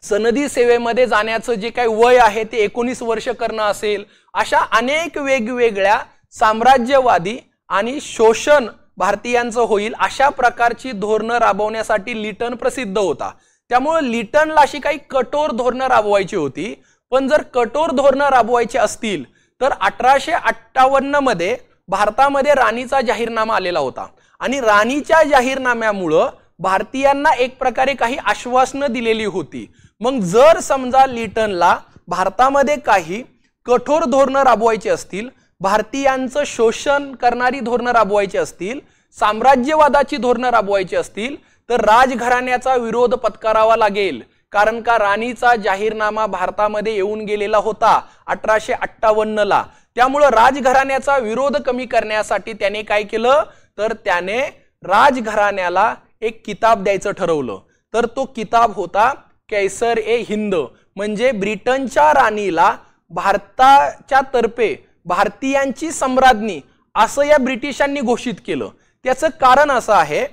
[SPEAKER 1] सनदी सेवेमध्ये जाण्याचं जे काही वय आहे ते 19 वर्ष करणं असेल, अशा अनेक वेगवेगळ्या साम्राज्यवादी आणि शोषण भारतीयांचं होईल अशा प्रकारची धोरणं राबवण्यासाठी लिटन प्रसिद्ध होता। त्यामुळे लिटनला अशी काही कठोर धोरणं राबवायची होती, पण जर कठोर धोरणं राबवायची असतील तर 1858 मध्ये भारतामध्ये राणीचा जाहीरनामा आलेला होता आणि राणीच्या जाहीरनाम्यामुळे भारतीयांना एक प्रकारे काही आश्वासनं दिलेली होती। मग जर समजा लिटनला भारतामध्ये काही कठोर धोरणं राबवायची असतील, भारतीयांचं शोषण करणारी धोरणं राबवायची असतील, साम्राज्यवादाची धोरणं राबवायची असतील, तर राजघराण्याचा विरोध पत्करावा लागेल, कारण का राणीचा जाहीरनामा भारतामध्ये येऊन गेलेला होता 1858ला। त्यामुळे राजघराण्याचा विरोध कमी करण्यासाठी त्याने काय केलं, तर त्याने राजघराण्याला एक किताब द्यायचं ठरवलं, तर तो किताब होता कैसर ए हिंद, म्हणजे ब्रिटनच्या राणीला भारताच्या तर्फे भारतीयांची सम्राज्ञी असं या ब्रिटिशांनी घोषित केलं। त्याचं कारण असं आहे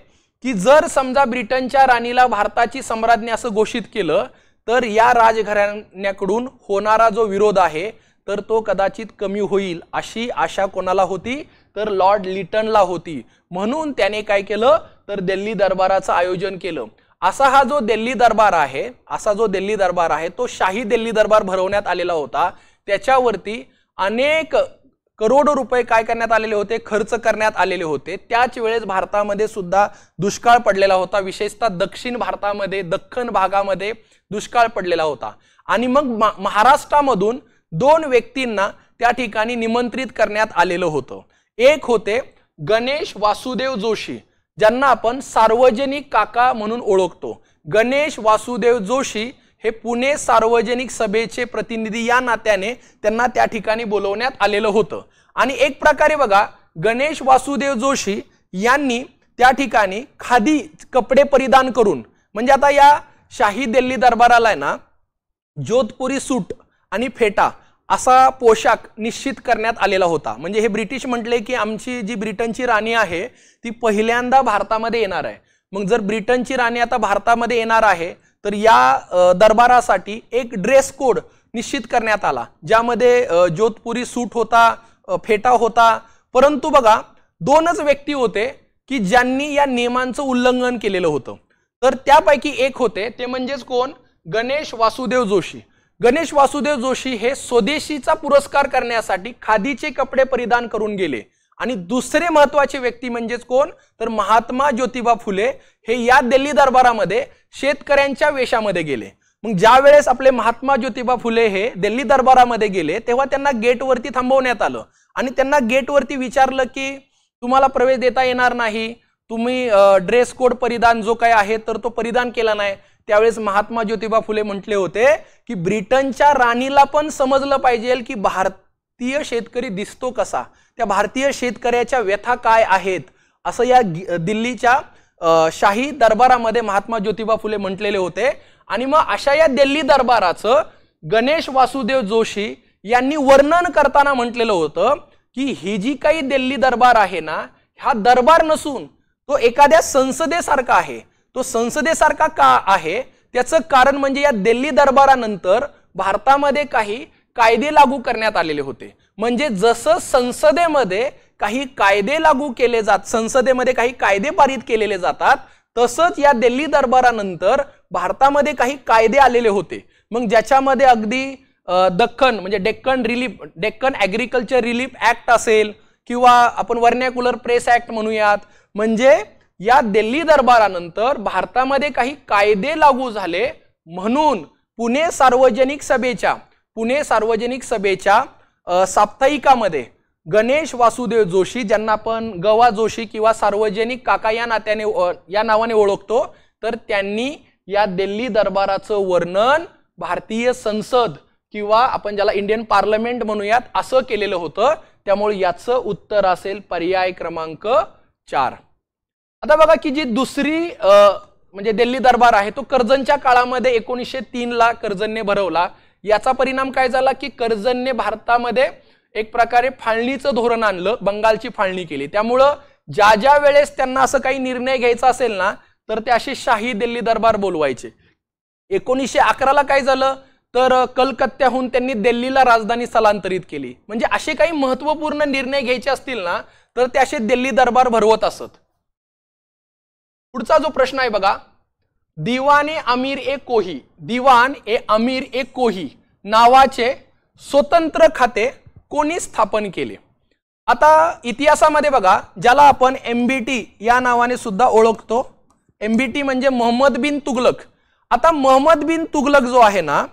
[SPEAKER 1] की जर समजा ब्रिटनच्या राणीला भारताची सम्राज्ञी असं घोषित केलं तर या राजघराण्याकडून होणारा जो विरोध आहे तर तो कदाचित कमी होईल अशी आशा कोणाला होती, तर लॉर्ड लिटनला होती। म्हणून त्याने काय केलं, तर दिल्ली दरबाराचं आयोजन केलं। असा जो दिल्ली दरबार आहे तो शाही दिल्ली दरबार भरवण्यात आलेला होता। त्याच्यावरती अनेक करोडो रुपये काय करण्यात आलेले होते, खर्च करण्यात आलेले होते। त्याच वेळेस भारतामध्ये सुद्धा दुष्काळ पडलेला होता, विशेषतः दक्षिण भारतामध्ये, दख्खन भागामध्ये दुष्काळ पडलेला होता। आणि मग महाराष्ट्रामधून 2 व्यक्तींना त्या ठिकाणी निमंत्रित करण्यात आलेलं होतं। एक होते गणेश वासुदेव जोशी, ज्यांना आपण सार्वजनिक काका म्हणून ओळखतो। गणेश वासुदेव जोशी हे पुणे सार्वजनिक सभेचे प्रतिनिधी या नात्याने त्यांना त्या ठिकाणी बोलवण्यात आलेलं होतं। आणि एक प्रकारे बघा, गणेश वासुदेव जोशी यांनी त्या ठिकाणी खादी कपडे परिधान करून, म्हणजे आता या शाही दिल्ली दरबाराला आहे ना जोधपुरी सूट आणि फेटा असा पोशाख निश्चित करण्यात आलेला होता। म्हणजे हे ब्रिटिश म्हटले की आमची जी ब्रिटनची राणी आहे ती पहिल्यांदा भारतामध्ये येणार आहे। मग जर ब्रिटनची राणी आता भारतामध्ये येणार आहे तर या दरबारासाठी एक ड्रेस कोड निश्चित करण्यात आला, ज्यामध्ये जोधपुरी सूट होता, फेटा होता। परंतु बघा, 2च व्यक्ती होते की ज्यांनी या नियमांचं उल्लंघन केलेलं होतं। तर त्यापैकी एक होते ते म्हणजेच कोण, गणेश वासुदेव जोशी। गणेश वासुदेव जोशी हे स्वदेशीचा पुरस्कार करण्यासाठी खादीचे कपडे परिधान करून गेले। आणि दुसरे महत्त्वाचे व्यक्ती म्हणजेच कोण, तर महात्मा ज्योतिबा फुले हे या दिल्ली दरबारामध्ये शेतकऱ्यांच्या वेशामध्ये गेले। मग ज्या वेळेस आपले महात्मा ज्योतिबा फुले हे दिल्ली दरबारामध्ये गेले तेव्हा त्यांना गेटवरती थांबवण्यात आलं आणि त्यांना गेटवरती विचारलं की तुम्हाला प्रवेश देता येणार नाही, तुम्ही ड्रेस कोड परिधान जो काही आहे तर तो परिधान केला नाही। त्यावेळेस महात्मा ज्योतिबा फुले म्हटले होते की ब्रिटनच्या राणीला पण समजलं पाहिजे की भारतीय शेतकरी दिसतो कसा, त्या भारतीय शेतकऱ्याच्या व्यथा काय आहेत, असं या दिल्लीच्या शाही दरबारामध्ये महात्मा ज्योतिबा फुले म्हटलेले होते। आणि मग अशा या दिल्ली दरबाराचं गणेश वासुदेव जोशी यांनी वर्णन करताना म्हटलेलं होतं की ही जी काही दिल्ली दरबार आहे ना, हा दरबार नसून तो एखाद्या संसदेसारखा आहे। तो संसदेसारखा का आहे, त्याचं कारण म्हणजे या दिल्ली दरबारानंतर भारतामध्ये काही कायदे लागू करण्यात आलेले होते। म्हणजे जसं संसदेमध्ये काही कायदे लागू केले जातात, संसदेमध्ये काही कायदे पारित केलेले जातात, तसंच या दिल्ली दरबारानंतर भारतामध्ये काही कायदे आलेले होते। मग ज्याच्यामध्ये अगदी डेक्कन ॲग्रिकल्चर रिलीफ ऍक्ट असेल किंवा आपण व्हर्नॅक्युलर प्रेस ऍक्ट म्हणूयात, म्हणजे या दिल्ली दरबारानंतर भारतामध्ये काही कायदे लागू झाले म्हणून पुणे सार्वजनिक सभेच्या साप्ताहिकामध्ये गणेश वासुदेव जोशी, ज्यांना आपण गवा जोशी किंवा सार्वजनिक काका या नावाने ओळखतो, तर त्यांनी या दिल्ली दरबाराचं वर्णन भारतीय संसद किंवा आपण ज्याला इंडियन पार्लमेंट म्हणूयात असं केलेलं होतं. त्यामुळे याचं उत्तर असेल पर्याय क्रमांक 4. आता बघा की जी दुसरी म्हणजे दिल्ली दरबार आहे तो कर्जनच्या काळामध्ये 1903 ला कर्जनने भरवला. याचा परिणाम काय झाला की कर्जनने भारतामध्ये एक प्रकारे फाळणीचं धोरण आणलं, बंगालची फाळणी केली. त्यामुळं ज्या वेळेस त्यांना असं काही निर्णय घ्यायचा असेल ना तर ते असे शाही दिल्ली दरबार बोलवायचे. 1911 ला काय झालं तर कलकत्त्याहून त्यांनी दिल्लीला राजधानी स्थलांतरित केली. म्हणजे असे काही महत्त्वपूर्ण निर्णय घ्यायचे असतील ना तर ते असे दिल्ली दरबार भरवत असत. पुढचा जो प्रश्न आहे बघा, दिवान ए अमीर ए कोही नावाचे स्वतंत्र खाते कोणी स्थापन केले? आता इतिहासामध्ये बघा ज्याला आपण MBT या नावाने सुद्धा ओळखतो. MBT म्हणजे मोहम्मद बिन तुगलक. आता मोहम्मद बिन तुगलक जो आहे ना,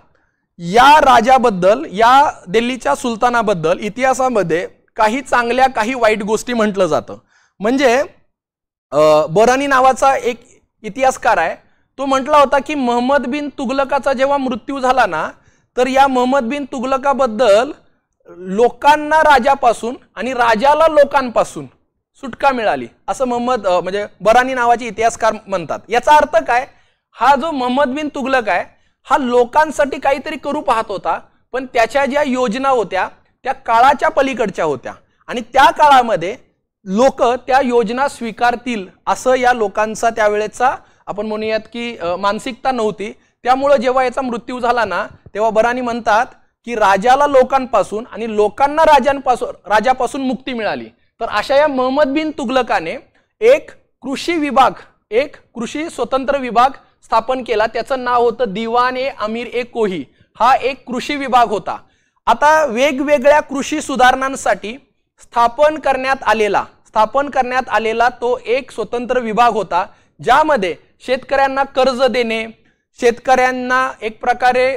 [SPEAKER 1] या राजाबद्दल, या दिल्लीच्या सुलतानाबद्दल इतिहासामध्ये काही चांगल्या काही वाईट गोष्टी म्हटलं जातं. म्हणजे बरानी नावाचा एक इतिहासकार आहे, तो म्हटला होता की मोहम्मद बिन तुगलकाचा जेव्हा मृत्यू झाला ना तर या मोहम्मद बिन तुगलकाबद्दल लोकांना राजापासून आणि राजाला लोकांपासून सुटका मिळाली असं म्हणजे बरानी नावाचे इतिहासकार म्हणतात. याचा अर्थ काय, हा जो मोहम्मद बिन तुगलक आहे हा लोकांसाठी काहीतरी करू पाहत होता, पण त्याच्या ज्या योजना होत्या त्या काळाच्या पलीकडच्या होत्या आणि त्या काळामध्ये लोक त्या योजना स्वीकारतील असं या लोकांचा त्यावेळेचा आपण म्हणूयात की मानसिकता नव्हती. त्यामुळे जेव्हा याचा मृत्यू झाला ना तेव्हा बरानी म्हणतात की राजाला लोकांपासून आणि लोकांना राजापासून मुक्ती मिळाली. तर अशा या मोहम्मद बिन तुगलकाने एक कृषी स्वतंत्र विभाग स्थापन केला. त्याचं नाव होतं दिवान ए अमीर ए कोही. हा एक कृषी विभाग होता. आता वेगवेगळ्या कृषी सुधारणांसाठी स्थापन करण्यात आलेला तो एक स्वतंत्र विभाग होता, ज्यामध्ये शेतकऱ्यांना कर्ज देणे, शेतकऱ्यांना एक प्रकारे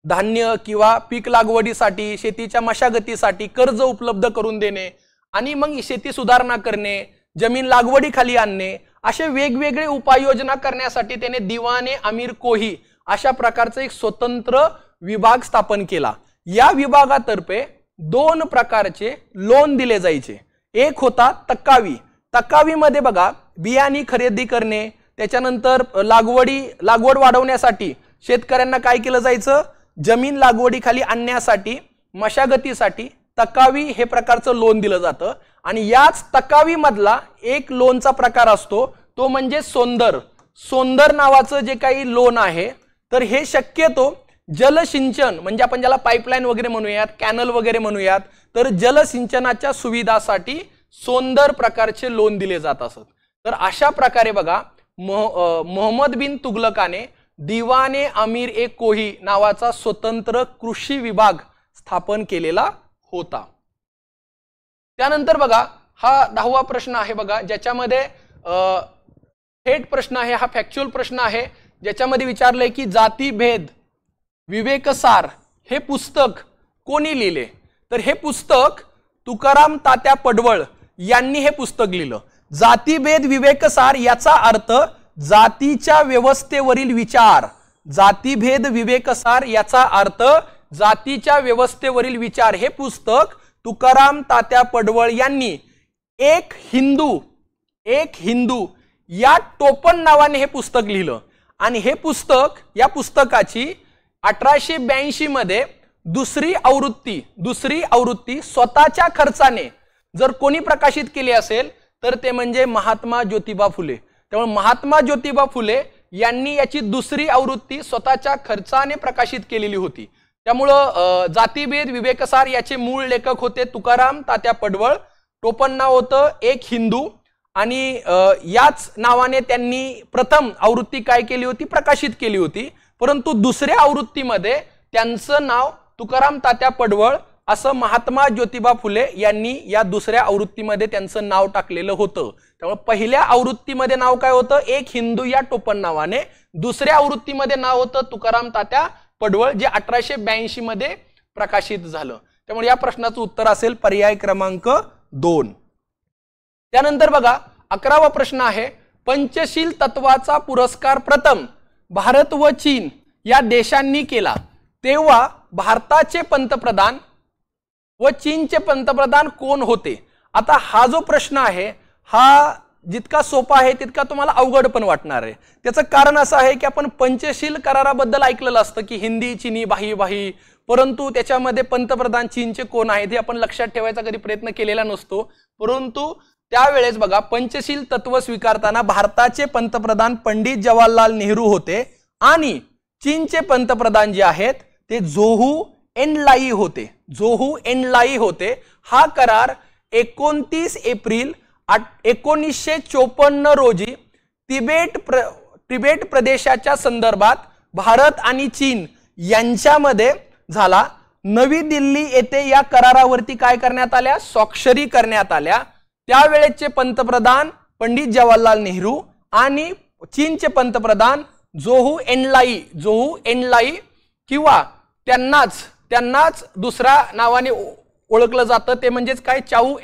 [SPEAKER 1] धान्य किंवा पीक लागवडीसाठी, शेतीच्या मशागतीसाठी कर्ज उपलब्ध करून देणे आणि मग शेती सुधारणा करणे, जमीन लागवडीखाली आणणे, असे वेगवेगळे उपाययोजना करण्यासाठी त्याने दिवान ए अमीर कोही अशा प्रकारचा एक स्वतंत्र विभाग स्थापन केला. या विभागातर्फे 2 प्रकारचे लोन दिले जायचे. एक होता तक्कावीमध्ये बघा बियाणी खरेदी करणे, त्याच्यानंतर लागवड वाढवण्यासाठी शेतकऱ्यांना काय केलं जायचं, जमीन लागवडीखाली आणण्यासाठी, मशागतीसाठी तक्कावी हे प्रकारचं लोन दिलं जातं. आणि याच तक्कावी मधला एक लोनचा प्रकार असतो तो म्हणजे सोंदर नावाचं जे काही लोन आहे, तर हे शक्यतो जलसिंचन म्हणजे आपण ज्याला पाईपलाईन वगैरे म्हणूयात, कॅनल वगैरे म्हणूयात, तर जलसिंचनाच्या सुविधासाठी सोंदर प्रकारचे लोन दिले जात असत. तर अशा प्रकारे बघा मोहम्मद बिन तुगलकाने दिवान ए अमीर ए कोही नावाचा स्वतंत्र कृषी विभाग स्थापन केलेला होता. त्यानंतर बघा हा 10वा प्रश्न आहे बघा, ज्याच्यामध्ये थेट प्रश्न आहे, हा फॅक्च्युअल प्रश्न आहे, ज्याच्यामध्ये विचारलंय की जातीभेद विवेकसार हे पुस्तक कोणी लिहिले? तर हे पुस्तक तुकाराम तात्या पडवळ यांनी हे पुस्तक लिहिलं. जातीभेद विवेकसार याचा अर्थ जातीच्या व्यवस्थेवरील विचार. जातीभेद विवेकसार याचा अर्थ जातीच्या व्यवस्थेवरील विचार. हे पुस्तक तुकाराम तात्या पडवळ यांनी एक हिंदू या टोपण नावाने हे पुस्तक लिहिलं. आणि हे पुस्तक, या पुस्तकाची 1882 मध्ये दुसरी आवृत्ती स्वतःच्या खर्चाने जर कोणी प्रकाशित केली असेल तर ते म्हणजे महात्मा ज्योतिबा फुले. त्यामुळे महात्मा ज्योतिबा फुले यांनी याची दुसरी आवृत्ती स्वतःच्या खर्चाने प्रकाशित केलेली होती. त्यामुळं जातीभेद विवेकसार याचे मूळ लेखक होते तुकाराम तात्या पडवळ. टोपण नाव होतं एक हिंदू आणि याच नावाने त्यांनी प्रथम आवृत्ती काय केली होती, प्रकाशित केली होती. परंतु दुसऱ्या आवृत्तीमध्ये त्यांचं नाव तुकाराम तात्या पडवळ असं महात्मा ज्योतिबा फुले यांनी या दुसऱ्या आवृत्तीमध्ये त्यांचं नाव टाकलेलं होतं. त्यामुळे पहिल्या आवृत्तीमध्ये नाव काय होतं, एक हिंदू या टोपण नावाने. दुसऱ्या आवृत्तीमध्ये नाव होतं तुकाराम तात्या पडवळ, जे 1882 मध्ये प्रकाशित झालं. त्यामुळे या प्रश्नाचं उत्तर असेल पर्याय क्रमांक 2. त्यानंतर बघा 11वा प्रश्न आहे, पंचशील तत्वाचा पुरस्कार प्रथम भारत व चीन या देशांनी केला तेव्हा भारताचे पंतप्रधान व चीनचे पंतप्रधान कोण होते. आता हा जो प्रश्न आहे हा जितका सोपा आहे तितका तुम्हाला अवघड पण वाटणार आहे. त्याचं कारण असं आहे की आपण पंचशील कराराबद्दल ऐकलेलं असतं की हिंदी चीनी भाई भाई, परंतु त्याच्यामध्ये पंतप्रधान चीनचे कोण आहेत हे आपण लक्षात ठेवायचा कधी प्रयत्न केलेला नसतो. परंतु त्यावेळेस बघा पंचशील तत्व स्वीकारताना भारताचे पंतप्रधान पंडित जवाहरलाल नेहरू होते आणि चीनचे पंतप्रधान जे आहेत ते झोहू एनलाई होते. झोहू एनलाई होते. हा करार 29 एप्रिल 1954 रोजी तिबेट प्रदेशाच्या संदर्भात भारत आणि चीन यांच्यामध्ये झाला. नवी दिल्ली येथे या करारावरती काय करण्यात आल्या, स्वाक्षरी करण्यात आल्या. त्यावेळेचे पंतप्रधान पंडित जवाहरलाल नेहरू आणि चीनचे पंतप्रधान झोहू एनलाई किंवा त्यांनाच दुसऱ्या नावाने ओळखलं जातं ते म्हणजेच काय चाऊ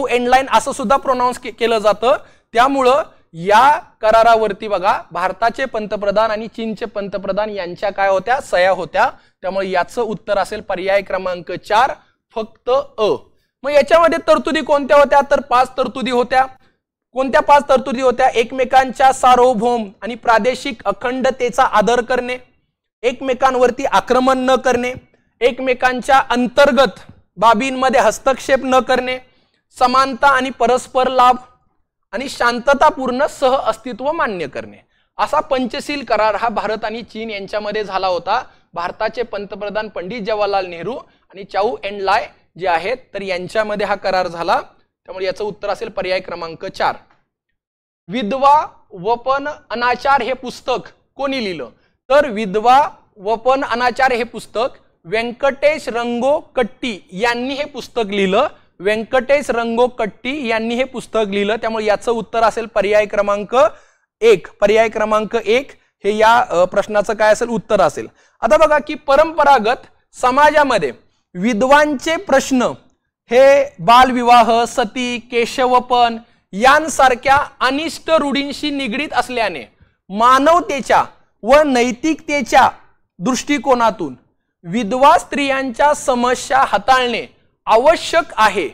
[SPEAKER 1] एनलाइन असं सुद्धा प्रोनाउन्स केलं जातं. त्यामुळं या करारावरती बघा भारताचे पंतप्रधान आणि चीनचे पंतप्रधान यांच्या काय होत्या, सह्या होत्या. त्यामुळे याचं उत्तर असेल पर्याय क्रमांक 4 फक्त अ. मग याच्यामध्ये तरतुदी कोणत्या होत्या, तर 5 तरतुदी होत्या. कोणत्या 5 तरतुदी होत्या, एकमेकांच्या सार्वभौम आणि प्रादेशिक अखंडतेचा आदर करणे, एकमेकांवरती आक्रमण न करणे, एकमेकांच्या अंतर्गत बाबींमध्ये हस्तक्षेप न करणे, समानता आणि परस्पर लाभ आणि शांततापूर्ण सह अस्तित्व मान्य करणे. असा पंचशील करार हा भारत आणि चीन यांच्यामध्ये झाला होता. भारताचे पंतप्रधान पंडित जवाहरलाल नेहरू आणि चाऊ एनलाय जे आहेत तर यांच्यामध्ये हा करार झाला. त्यामुळे याचं उत्तर असेल पर्याय क्रमांक 4. विधवा वपन अनाचार हे पुस्तक कोणी लिहिलं, तर विधवा वपन अनाचार हे पुस्तक व्यंकटेश रंगो कट्टी यांनी हे पुस्तक लिहिलं. व्यंकटेश रंगो कट्टी यांनी हे पुस्तक लिहिलं. त्यामुळे याचं उत्तर असेल पर्याय क्रमांक 1. पर्याय क्रमांक 1 हे या प्रश्नाचं काय असेल, उत्तर असेल. आता बघा की परंपरागत समाजामध्ये विधवांचे प्रश्न हे बालविवाह, सती, केशवपन यांसारख्या अनिष्ट रूढींशी निगडीत असल्याने मानवतेच्या व नैतिकतेच्या दृष्टिकोनातून विधवा स्त्रियांच्या समस्या हाताळणे आवश्यक आहे.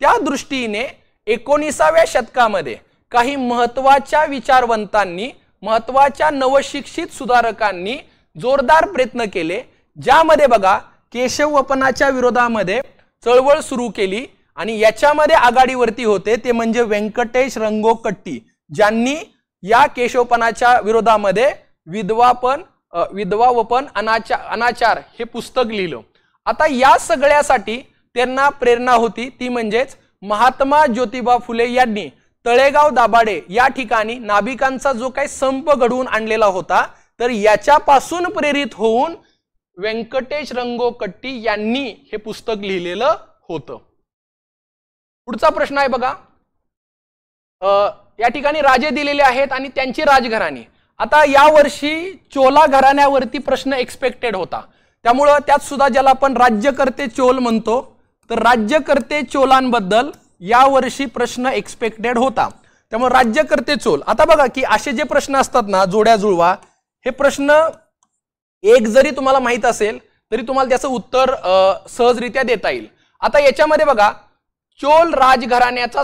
[SPEAKER 1] त्या दृष्टीने 19व्या शतकामध्ये काही महत्त्वाच्या विचारवंतांनी, महत्त्वाच्या नवशिक्षित सुधारकांनी जोरदार प्रयत्न केले, ज्यामध्ये बघा केशवपनाच्या विरोधामध्ये चळवळ सुरू केली आणि याच्यामध्ये आघाडीवरती होते ते म्हणजे व्यंकटेश रंगो कट्टी, ज्यांनी या केशवपनाच्या विरोधामध्ये विधवा वपन अनाचार हे पुस्तक लिहिलं. आता या सगळ्यासाठी त्यांना प्रेरणा होती ती म्हणजेच महात्मा ज्योतिबा फुले यांनी तळेगाव दाभाडे या ठिकाणी नाभिकांचा जो काही संप घडवून आणलेला होता, तर याच्यापासून प्रेरित होऊन व्यंकटेश रंगो कट्टी यांनी हे पुस्तक लिहिलेलं होतं. पुढचा प्रश्न आहे बघा, या ठिकाणी राजे दिलेले आहेत आणि त्यांची राजघराणी. आता या वर्षी चोला घराण्यावरती प्रश्न एक्सपेक्टेड होता. त्यामुळं त्यात सुद्धा ज्याला आपण राज्यकर्ते चोल म्हणतो, तर राज्यकर्ते चोलांबद्दल या वर्षी प्रश्न एक्सपेक्टेड होता. त्यामुळे राज्यकर्ते चोल. आता बघा की असे जे प्रश्न असतात ना जोड्या जुळवा, हे प्रश्न एक जरी तुम्हाला माहित असेल तरी तुम्हाला त्याचं उत्तर सहजरित्या देता येईल. आता याच्यामध्ये बघा चोल राजघराण्याचा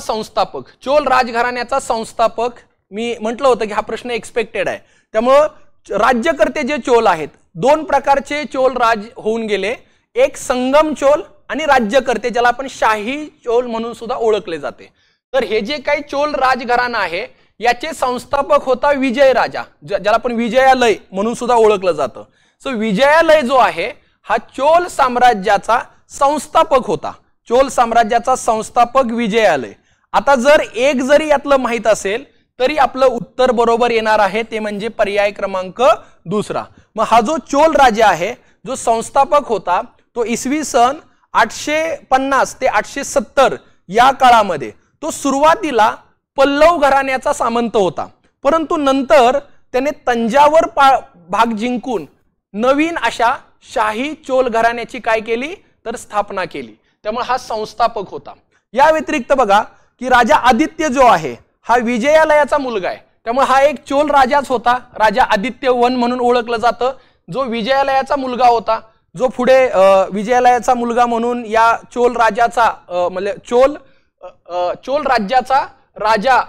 [SPEAKER 1] संस्थापक मी म्हटलं होतं की हा प्रश्न एक्सपेक्टेड आहे. त्यामुळं राज्यकर्ते जे चोल आहेत, 2 प्रकारचे चोल राज होऊन गेले, एक संगम चोल आणि राज्यकर्ते ज्याला आपण शाही चोल म्हणून सुद्धा ओळखले जाते. तर हे जे काही चोल राजघराणा आहे याचे संस्थापक होता विजय राजा, ज्याला आपण विजयालय म्हणून सुद्धा ओळखलं जातं. सो विजयालय जो आहे हा चोल साम्राज्याचा संस्थापक होता. चोल साम्राज्याचा संस्थापक विजयालय. आता जर एक जरी यातलं माहित असेल तरी आपलं उत्तर बरोबर येणार आहे, ते म्हणजे पर्याय क्रमांक 2. मग हा जो चोल राजा आहे जो संस्थापक होता तो इसवी सन 850 ते 870 या काळामध्ये तो सुरुवातीला पल्लव घराण्याचा सामंत होता, परंतु नंतर त्याने तंजावर भाग जिंकून नवीन अशा शाही चोल घराण्याची काय केली तर स्थापना केली। त्यामुळे हा संस्थापक होता। या व्यतिरिक्त बघा की राजा आदित्य जो आहे हा विजयालयाचा मुलगा आहे, त्यामुळे हा एक चोल राजाच होता। राजा आदित्य वन म्हणून ओळखलं जातं, जो विजयालयाचा मुलगा होता, जो पुढे विजयालयाचा मुलगा म्हणून या चोल राजाचा म्हणजे चोल राज्याचा राजा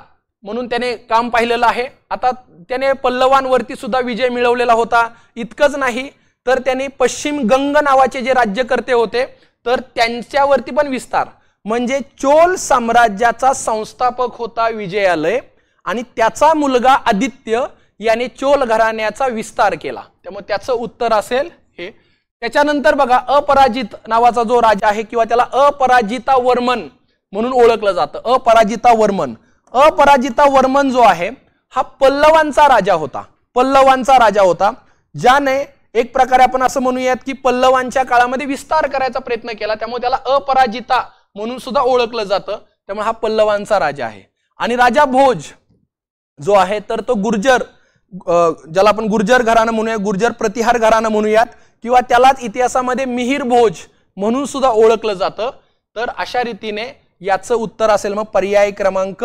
[SPEAKER 1] म्हणून त्याने काम पाहिलेलं आहे। आता त्याने पल्लवांवरती सुद्धा विजय मिळवलेला होता। इतकंच नाही तर त्याने पश्चिम गंग नावाचे जे राज्यकर्ते होते तर त्यांच्यावरती पण विस्तार, म्हणजे चोल साम्राज्याचा संस्थापक होता विजयालय आणि त्याचा मुलगा आदित्य याने चोल घराण्याचा विस्तार केला। त्यामुळे त्याचं उत्तर असेल हे। त्याच्यानंतर बघा अपराजित नावाचा जो राजा आहे किंवा त्याला अपराजिता वर्मन म्हणून ओळखलं जातं। अपराजिता वर्मन जो आहे हा पल्लवांचा राजा होता, ज्याने एक प्रकारे आपण असं म्हणूयात की पल्लवांच्या काळामध्ये विस्तार करायचा प्रयत्न केला, त्यामुळे त्याला अपराजिता म्हणून सुद्धा ओळखलं जातं। त्यामुळे हा पल्लवांचा राजा आहे। आणि राजा भोज जो आहे तर तो गुर्जर, ज्याला आपण गुर्जर घराणं म्हणूया, गुर्जर प्रतिहार घराणं म्हणूयात, किंवा त्यालाच इतिहासामध्ये मिहिर भोज म्हणून सुद्धा ओळखलं जातं। तर अशा रीतीने याचं उत्तर असेल मग पर्याय क्रमांक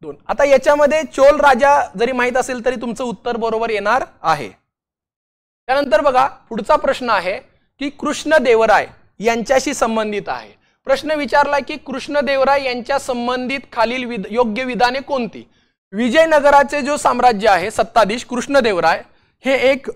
[SPEAKER 1] 2। आता याच्यामध्ये चोल राजा जरी माहित असेल तरी तुमचं उत्तर बरोबर येणार आहे। त्यानंतर बघा पुढचा प्रश्न आहे की कृष्णदेवराय यांच्याशी संबंधित आहे। प्रश्न विचारलाय की कृष्णदेवराय यांच्या संबंधित खालील योग्य विधाने कोणती। विजयनगराचे जो साम्राज्य आहे सत्ताधीश कृष्णदेवराय हे एक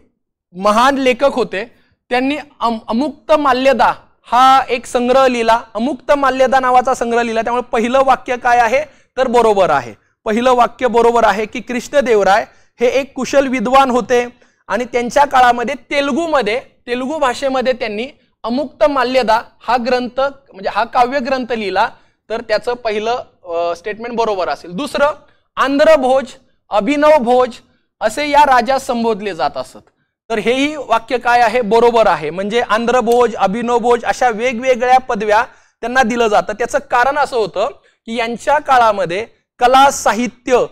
[SPEAKER 1] महान लेखक होते। त्यांनी अमुक्त माल्यदा हा एक संग्रह लिहिला, अमुक्त माल्यदा नावाचा संग्रह लिहिला। त्यामुळे पहिलं वाक्य काय आहे तर बरोबर आहे, पहिलं वाक्य बरोबर आहे की कृष्णदेवराय हे एक कुशल विद्वान होते आणि त्यांच्या काळामध्ये तेलुगू भाषेमध्ये त्यांनी अमुक्त माल्यदा हा ग्रंथ म्हणजे हा काव्य ग्रंथ लिहिला। तर त्याचं पहिलं स्टेटमेंट बरोबर असेल। दुसरं आंध्र भोज, अभिनव भोज असे या राजा संबोधले जात असत, तर हेही वाक्य काय आहे बरोबर आहे। म्हणजे आंध्र भोज, अभिनव भोज अशा वेगवेगळ्या पदव्या त्यांना दिलं जातं। त्याचं कारण असं होतं की यांच्या काळामध्ये कला, साहित्य,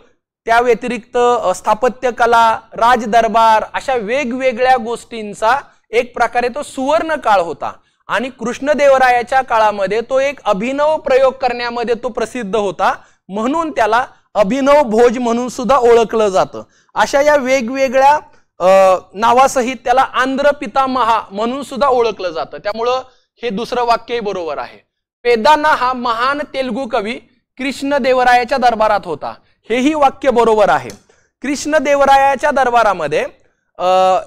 [SPEAKER 1] त्या व्यतिरिक्त स्थापत्य कला, राजदरबार अशा वेगवेगळ्या गोष्टींचा एक प्रकारे तो सुवर्ण काळ होता आणि कृष्णदेवरायाच्या काळामध्ये तो एक अभिनव प्रयोग करण्यामध्ये तो प्रसिद्ध होता, म्हणून त्याला अभिनव भोज म्हणून सुद्धा ओळखलं जातं। अशा या वेगवेगळ्या नावासहित त्याला आंध्र पितामहा म्हणून सुद्धा ओळखलं जातं। त्यामुळं हे दुसरं वाक्यही बरोबर आहे। पेदाना हा महान तेलुगू कवी कृष्णदेवरायाच्या दरबारात होता, हेही वाक्य बरोबर आहे। कृष्णदेवरायाच्या दरबारामध्ये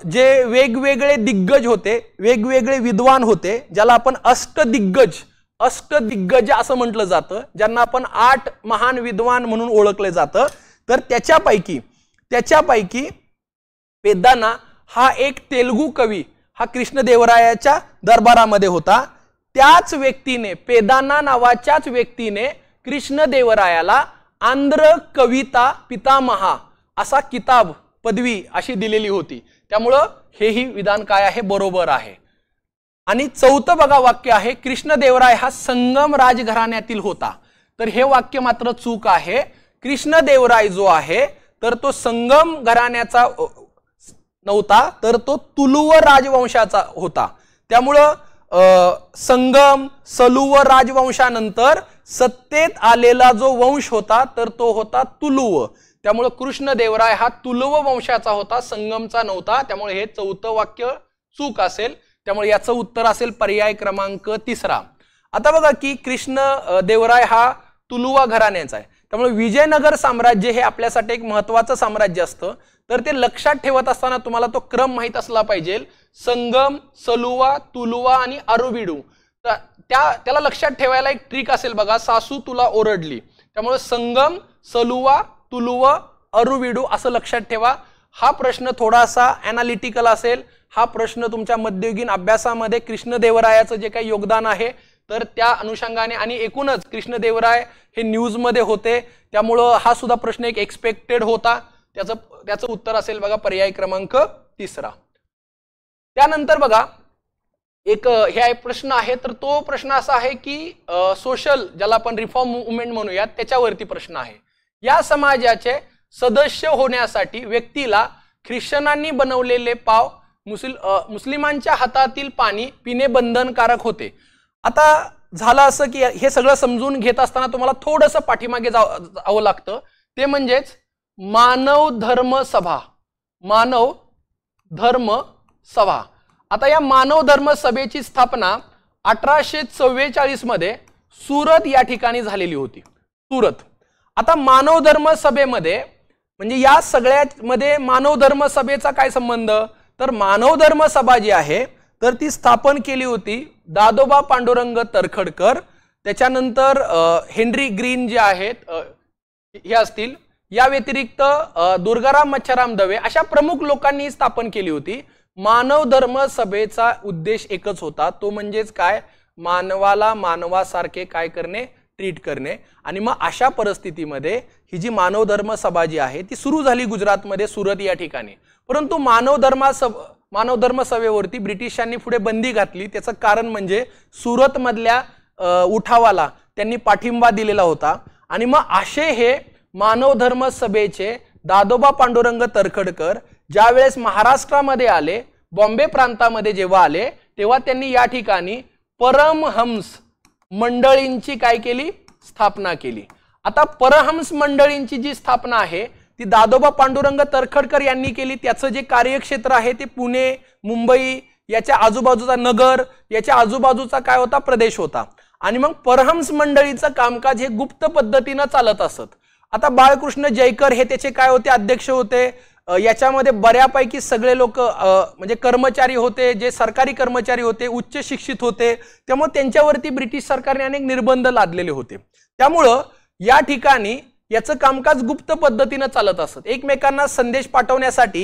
[SPEAKER 1] जे वेगवेगळे दिग्गज होते, वेगवेगळे विद्वान होते, ज्याला आपण अष्टदिग्गज असं म्हटलं जातं, ज्यांना आपण 8 महान विद्वान म्हणून ओळखले जातं। तर त्याच्यापैकी पेदाना हा एक तेलुगू कवी हा कृष्णदेवरायाच्या दरबारामध्ये होता। त्याच व्यक्तीने, पेदाना नावाच्याच व्यक्तीने कृष्णदेवरायाला आंध्र कविता पितामहा असा किताब पदवी अशी दिलेली होती। त्यामुळं हेही विधान काय आहे बरोबर आहे। आणि चौथं बघा वाक्य आहे कृष्णदेवराय हा संगम राजघराण्यातील होता, तर हे वाक्य मात्र चूक आहे। कृष्णदेवराय जो आहे तर तो संगम घराण्याचा नव्हता, तर तो तुलुव राजवंशाचा होता। त्यामुळं संगम सलुव राजवंशानंतर सत्तेत आलेला जो वंश होता तर तो होता तुलुव। त्यामुळे कृष्णदेवराय हा तुलुव वंशाचा होता, संगमचा नव्हता। त्यामुळे हे चौथं वाक्य चूक असेल। त्यामुळे याचं उत्तर असेल पर्याय क्रमांक 3। आता बघा की कृष्णदेवराय हा तुलुवा घराण्याचा आहे, त्यामुळे विजयनगर साम्राज्य हे आपल्यासाठी एक महत्त्वाचं साम्राज्य असतं। तर ते लक्षात ठेवत असताना तुम्हाला तो क्रम माहित असला पाहिजे। संगम, सलुवा, तुलुवा आणि अरुविडू, त्याला लक्षात ठेवायला एक ट्रिक असेल बघा, सासू तुला ओरडली। त्यामुळे संगम, सलुवा, तुलुव, अरुविडू असं लक्षात ठेवा। हा प्रश्न थोडासा ॲनालिटिकल असेल। हा प्रश्न तुमच्या मध्ययुगीन अभ्यासामध्ये कृष्णदेवरायाचं जे काही योगदान आहे तर त्या अनुषंगाने आणि एकूणच कृष्णदेवराय हे न्यूज मध्ये होते, त्यामुळं हा सुद्धा प्रश्न एक एक्सपेक्टेड होता। त्याचं उत्तर असेल बघा पर्याय क्रमांक 3। त्यानंतर बघा एक हे प्रश्न आहे, तर तो प्रश्न असा आहे की सोशल, ज्याला आपण रिफॉर्म मुवमेंट म्हणूयात, त्याच्यावरती प्रश्न आहे. या समाजाचे सदस्य होण्यासाठी व्यक्तीला ख्रिश्चनांनी बनवलेले पाव मुस्लिमांच्या हातातील पाणी पिणे बंधनकारक होते. आता झालं असं की हे सगळं समजून घेत असताना तुम्हाला थोडंसं पाठीमागे जावं लागतं. ते म्हणजेच मानव धर्म सभा. मानव धर्म सभा. आता या मानव धर्म सभेची स्थापना 1844 मध्ये सुरत या ठिकाणी झालेली होती. सुरत. आता मानव धर्म सभेमध्ये म्हणजे या सगळ्यामध्ये मानव धर्म सभेचा काय संबंध, तर मानव धर्म सभा जी आहे तर ती स्थापन केली होती दादोबा पांडुरंग तरखडकर, त्याच्यानंतर हेनरी ग्रीन जे आहेत हे असतील, या व्यतिरिक्त दुर्गाराम मच्छराम दवे, अशा प्रमुख लोकांनी स्थापन केली होती. मानव धर्म सभेचा उद्देश एकच होता, तो म्हणजेच काय, मानवाला मानवासारखे काय करणे, ट्रीट करणे. आणि मग अशा परिस्थितीमध्ये ही जी मानव धर्म सभा जी आहे ती सुरू झाली गुजरातमध्ये, सुरत या ठिकाणी. परंतु मानव धर्म सभेवरती ब्रिटिशांनी पुढे बंदी घातली. त्याचं कारण म्हणजे सुरत मधल्या उठावाला त्यांनी पाठिंबा दिलेला होता. आणि मग असे हे मानव धर्म सभेचे दादोबा पांडुरंग तरखडकर ज्यावेळेस महाराष्ट्रामध्ये आले, बॉम्बे प्रांतामध्ये जेव्हा आले, तेव्हा त्यांनी या ठिकाणी परमहंस मंडळींची काय केली, स्थापना केली. आता परमहंस मंडळींची जी स्थापना आहे ती दादोबा पांडुरंग तरखडकर यांनी केली. त्याचं जे कार्यक्षेत्र आहे ते पुणे, मुंबई याच्या आजूबाजूचा नगर, याच्या आजूबाजूचा काय होता, प्रदेश होता. आणि मग परमहंस मंडळीचं कामकाज हे गुप्त पद्धतीनं चालत असत. आता बाळकृष्ण जयकर हे त्याचे काय होते, अध्यक्ष होते. याच्यामध्ये बऱ्यापैकी सगळे लोक म्हणजे कर्मचारी होते, जे सरकारी कर्मचारी होते, उच्च शिक्षित होते. त्यामुळे त्यांच्यावरती ब्रिटिश सरकारने अनेक निर्बंध लादलेले होते. त्यामुळं या ठिकाणी याचं कामकाज गुप्त पद्धतीनं चालत असत. एकमेकांना संदेश पाठवण्यासाठी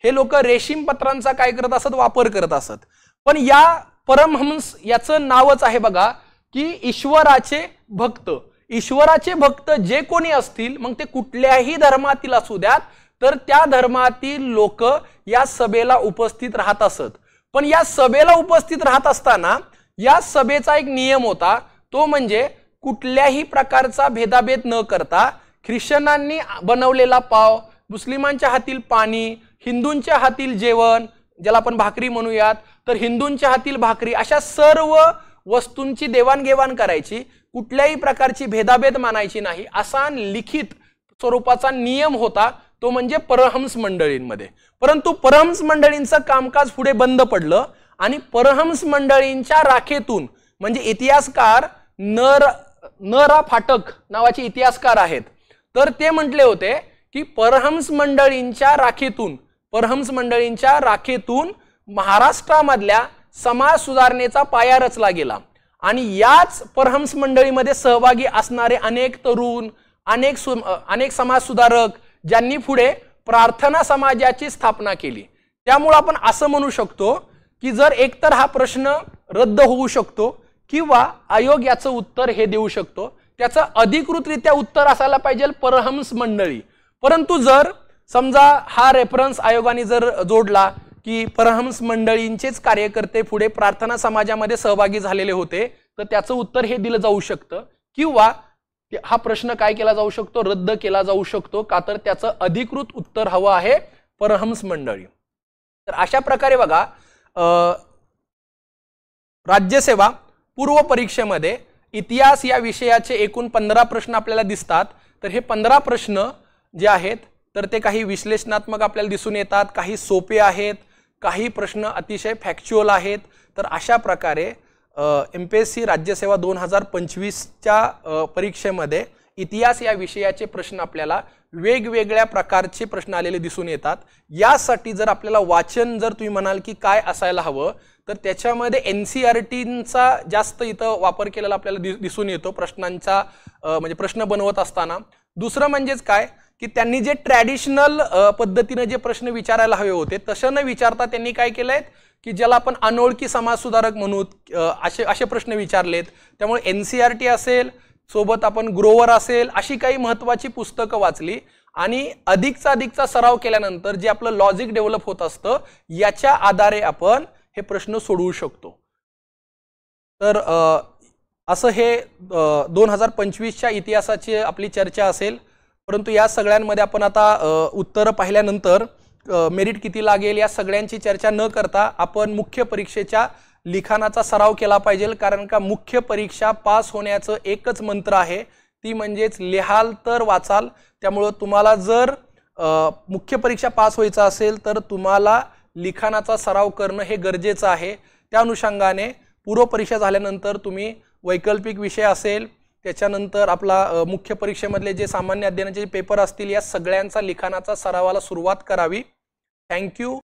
[SPEAKER 1] हे लोक रेशीम पत्रांचा काय करत असत, वापर करत असत. पण या परमहंस याचं नावच आहे बघा की ईश्वराचे भक्त. ईश्वराचे भक्त जे कोणी असतील, मग ते कुठल्याही धर्मातील असू द्यात, तर त्या धर्मातील लोक या सभेला उपस्थित राहत असत. पण या सभेला उपस्थित राहत असताना या सभेचा एक नियम होता, तो म्हणजे कुठल्याही प्रकारचा भेदाभेद न करता ख्रिश्चनांनी बनवलेला पाव, मुस्लिमांच्या हातील पाणी, हिंदूंच्या हातील जेवण, ज्याला आपण भाकरी म्हणूयात, तर हिंदूंच्या हातील भाकरी, अशा सर्व वस्तूंची देवाणघेवाण करायची. कुठल्याही प्रकारची भेदाभेद मानायची नाही, असा लिखित स्वरूपाचा नियम होता, तो म्हणजे परमहंस मंडळींमध्ये. परंतु परमहंस मंडळींचं कामकाज पुढे बंद पडलं आणि परमहंस मंडळींच्या राखेतून म्हणजे इतिहासकार न रा फाटक नावाचे इतिहासकार आहेत, तर ते म्हटले होते की परमहंस मंडळींच्या राखेतून महाराष्ट्रामधल्या समाज सुधारणेचा पाया रचला गेला. आणि याच परमहंस मंडळीमध्ये सहभागी असणारे अनेक तरुण, अनेक समाज सुधारक ज्यांनी पुढे प्रार्थना समाजाची स्थापना केली. त्यामुळे आपण असं म्हणू शकतो की जर एकतर हा प्रश्न रद्द होऊ शकतो किंवा आयोग याचं उत्तर हे देऊ शकतो, त्याचं अधिकृतरित्या उत्तर असायला पाहिजे परमहंस मंडळी. परंतु जर समजा हा रेफरन्स आयोगाने जर जोडला की परमहंस मंडळींचेच कार्यकर्ते पुढे प्रार्थना समाजामध्ये सहभागी झालेले होते, तर त्याचं उत्तर हे दिलं जाऊ शकतं किंवा हा प्रश्न काय केला जाऊ शकतो, रद्द केला जाऊ शकतो. का तर त्याचं अधिकृत उत्तर हवं आहे परमहंस मंडळी. तर अशा प्रकारे बघा राज्यसेवा पूर्व परीक्षेमध्ये इतिहास या विषयाचे एकूण 15 प्रश्न आपल्याला दिसतात. तर हे 15 प्रश्न जे आहेत तर ते काही विश्लेषणात्मक आपल्याला दिसून येतात, काही सोपे आहेत, काही प्रश्न अतिशय फॅक्च्युअल आहेत. तर अशा प्रकारे MPSC राज्यसेवा 2025च्या परीक्षेमध्ये इतिहास या विषयाचे प्रश्न आपल्याला वेगवेगळ्या प्रकारचे प्रश्न आलेले दिसून येतात. यासाठी जर आपल्याला वाचन जर तुम्ही म्हणाल की काय असायला हवं, तर त्याच्यामध्ये NCERTचा जास्त इथं वापर केलेला आपल्याला दिसून येतो प्रश्नांचा, म्हणजे प्रश्न बनवत असताना. दुसरं म्हणजेच काय की त्यांनी जे ट्रॅडिशनल पद्धतीने जे प्रश्न विचारायला हवे होते तसं न विचारता त्यांनी काय केलंय की ज्याला आपण अनोळखी समाज सुधारक म्हणू असे प्रश्न विचारलेत. त्यामुळे NCERT असेल, सोबत आपण ग्रोवर असेल, अशी काही महत्त्वाची पुस्तकं वाचली आणि अधिकचा सराव केल्यानंतर जे आपलं लॉजिक डेव्हलप होत असतं याच्या आधारे आपण हे प्रश्न सोडवू शकतो. तर असं हे 2025च्या इतिहासाची आपली चर्चा असेल। परंतु या सगळ्यांमध्ये आपण आता उत्तरं पाहिल्यानंतर मेरिट किती लागेल या सगळ्यांची चर्चा न करता आपण मुख्य परीक्षेच्या लिखाणाचा सराव केला पाहिजे। कारण का मुख्य परीक्षा पास होण्याचं एकच मंत्र आहे, ती म्हणजेच लिहाल तर वाचाल। त्यामुळे तुम्हाला जर मुख्य परीक्षा पास व्हायचं असेल तर तुम्हाला लिखाणाचा सराव करणं हे गरजेचं आहे। त्या अनुषंगाने पूर्व परीक्षा झाल्यानंतर तुम्ही वैकल्पिक विषय असेल, त्याच्यानंतर आपला मुख्य परीक्षेमधले जे सामान्य अध्ययनाचे पेपर असतील, या सगळ्यांचा लिखाणाचा सरावाला सुरुवात करावी। थँक्यू।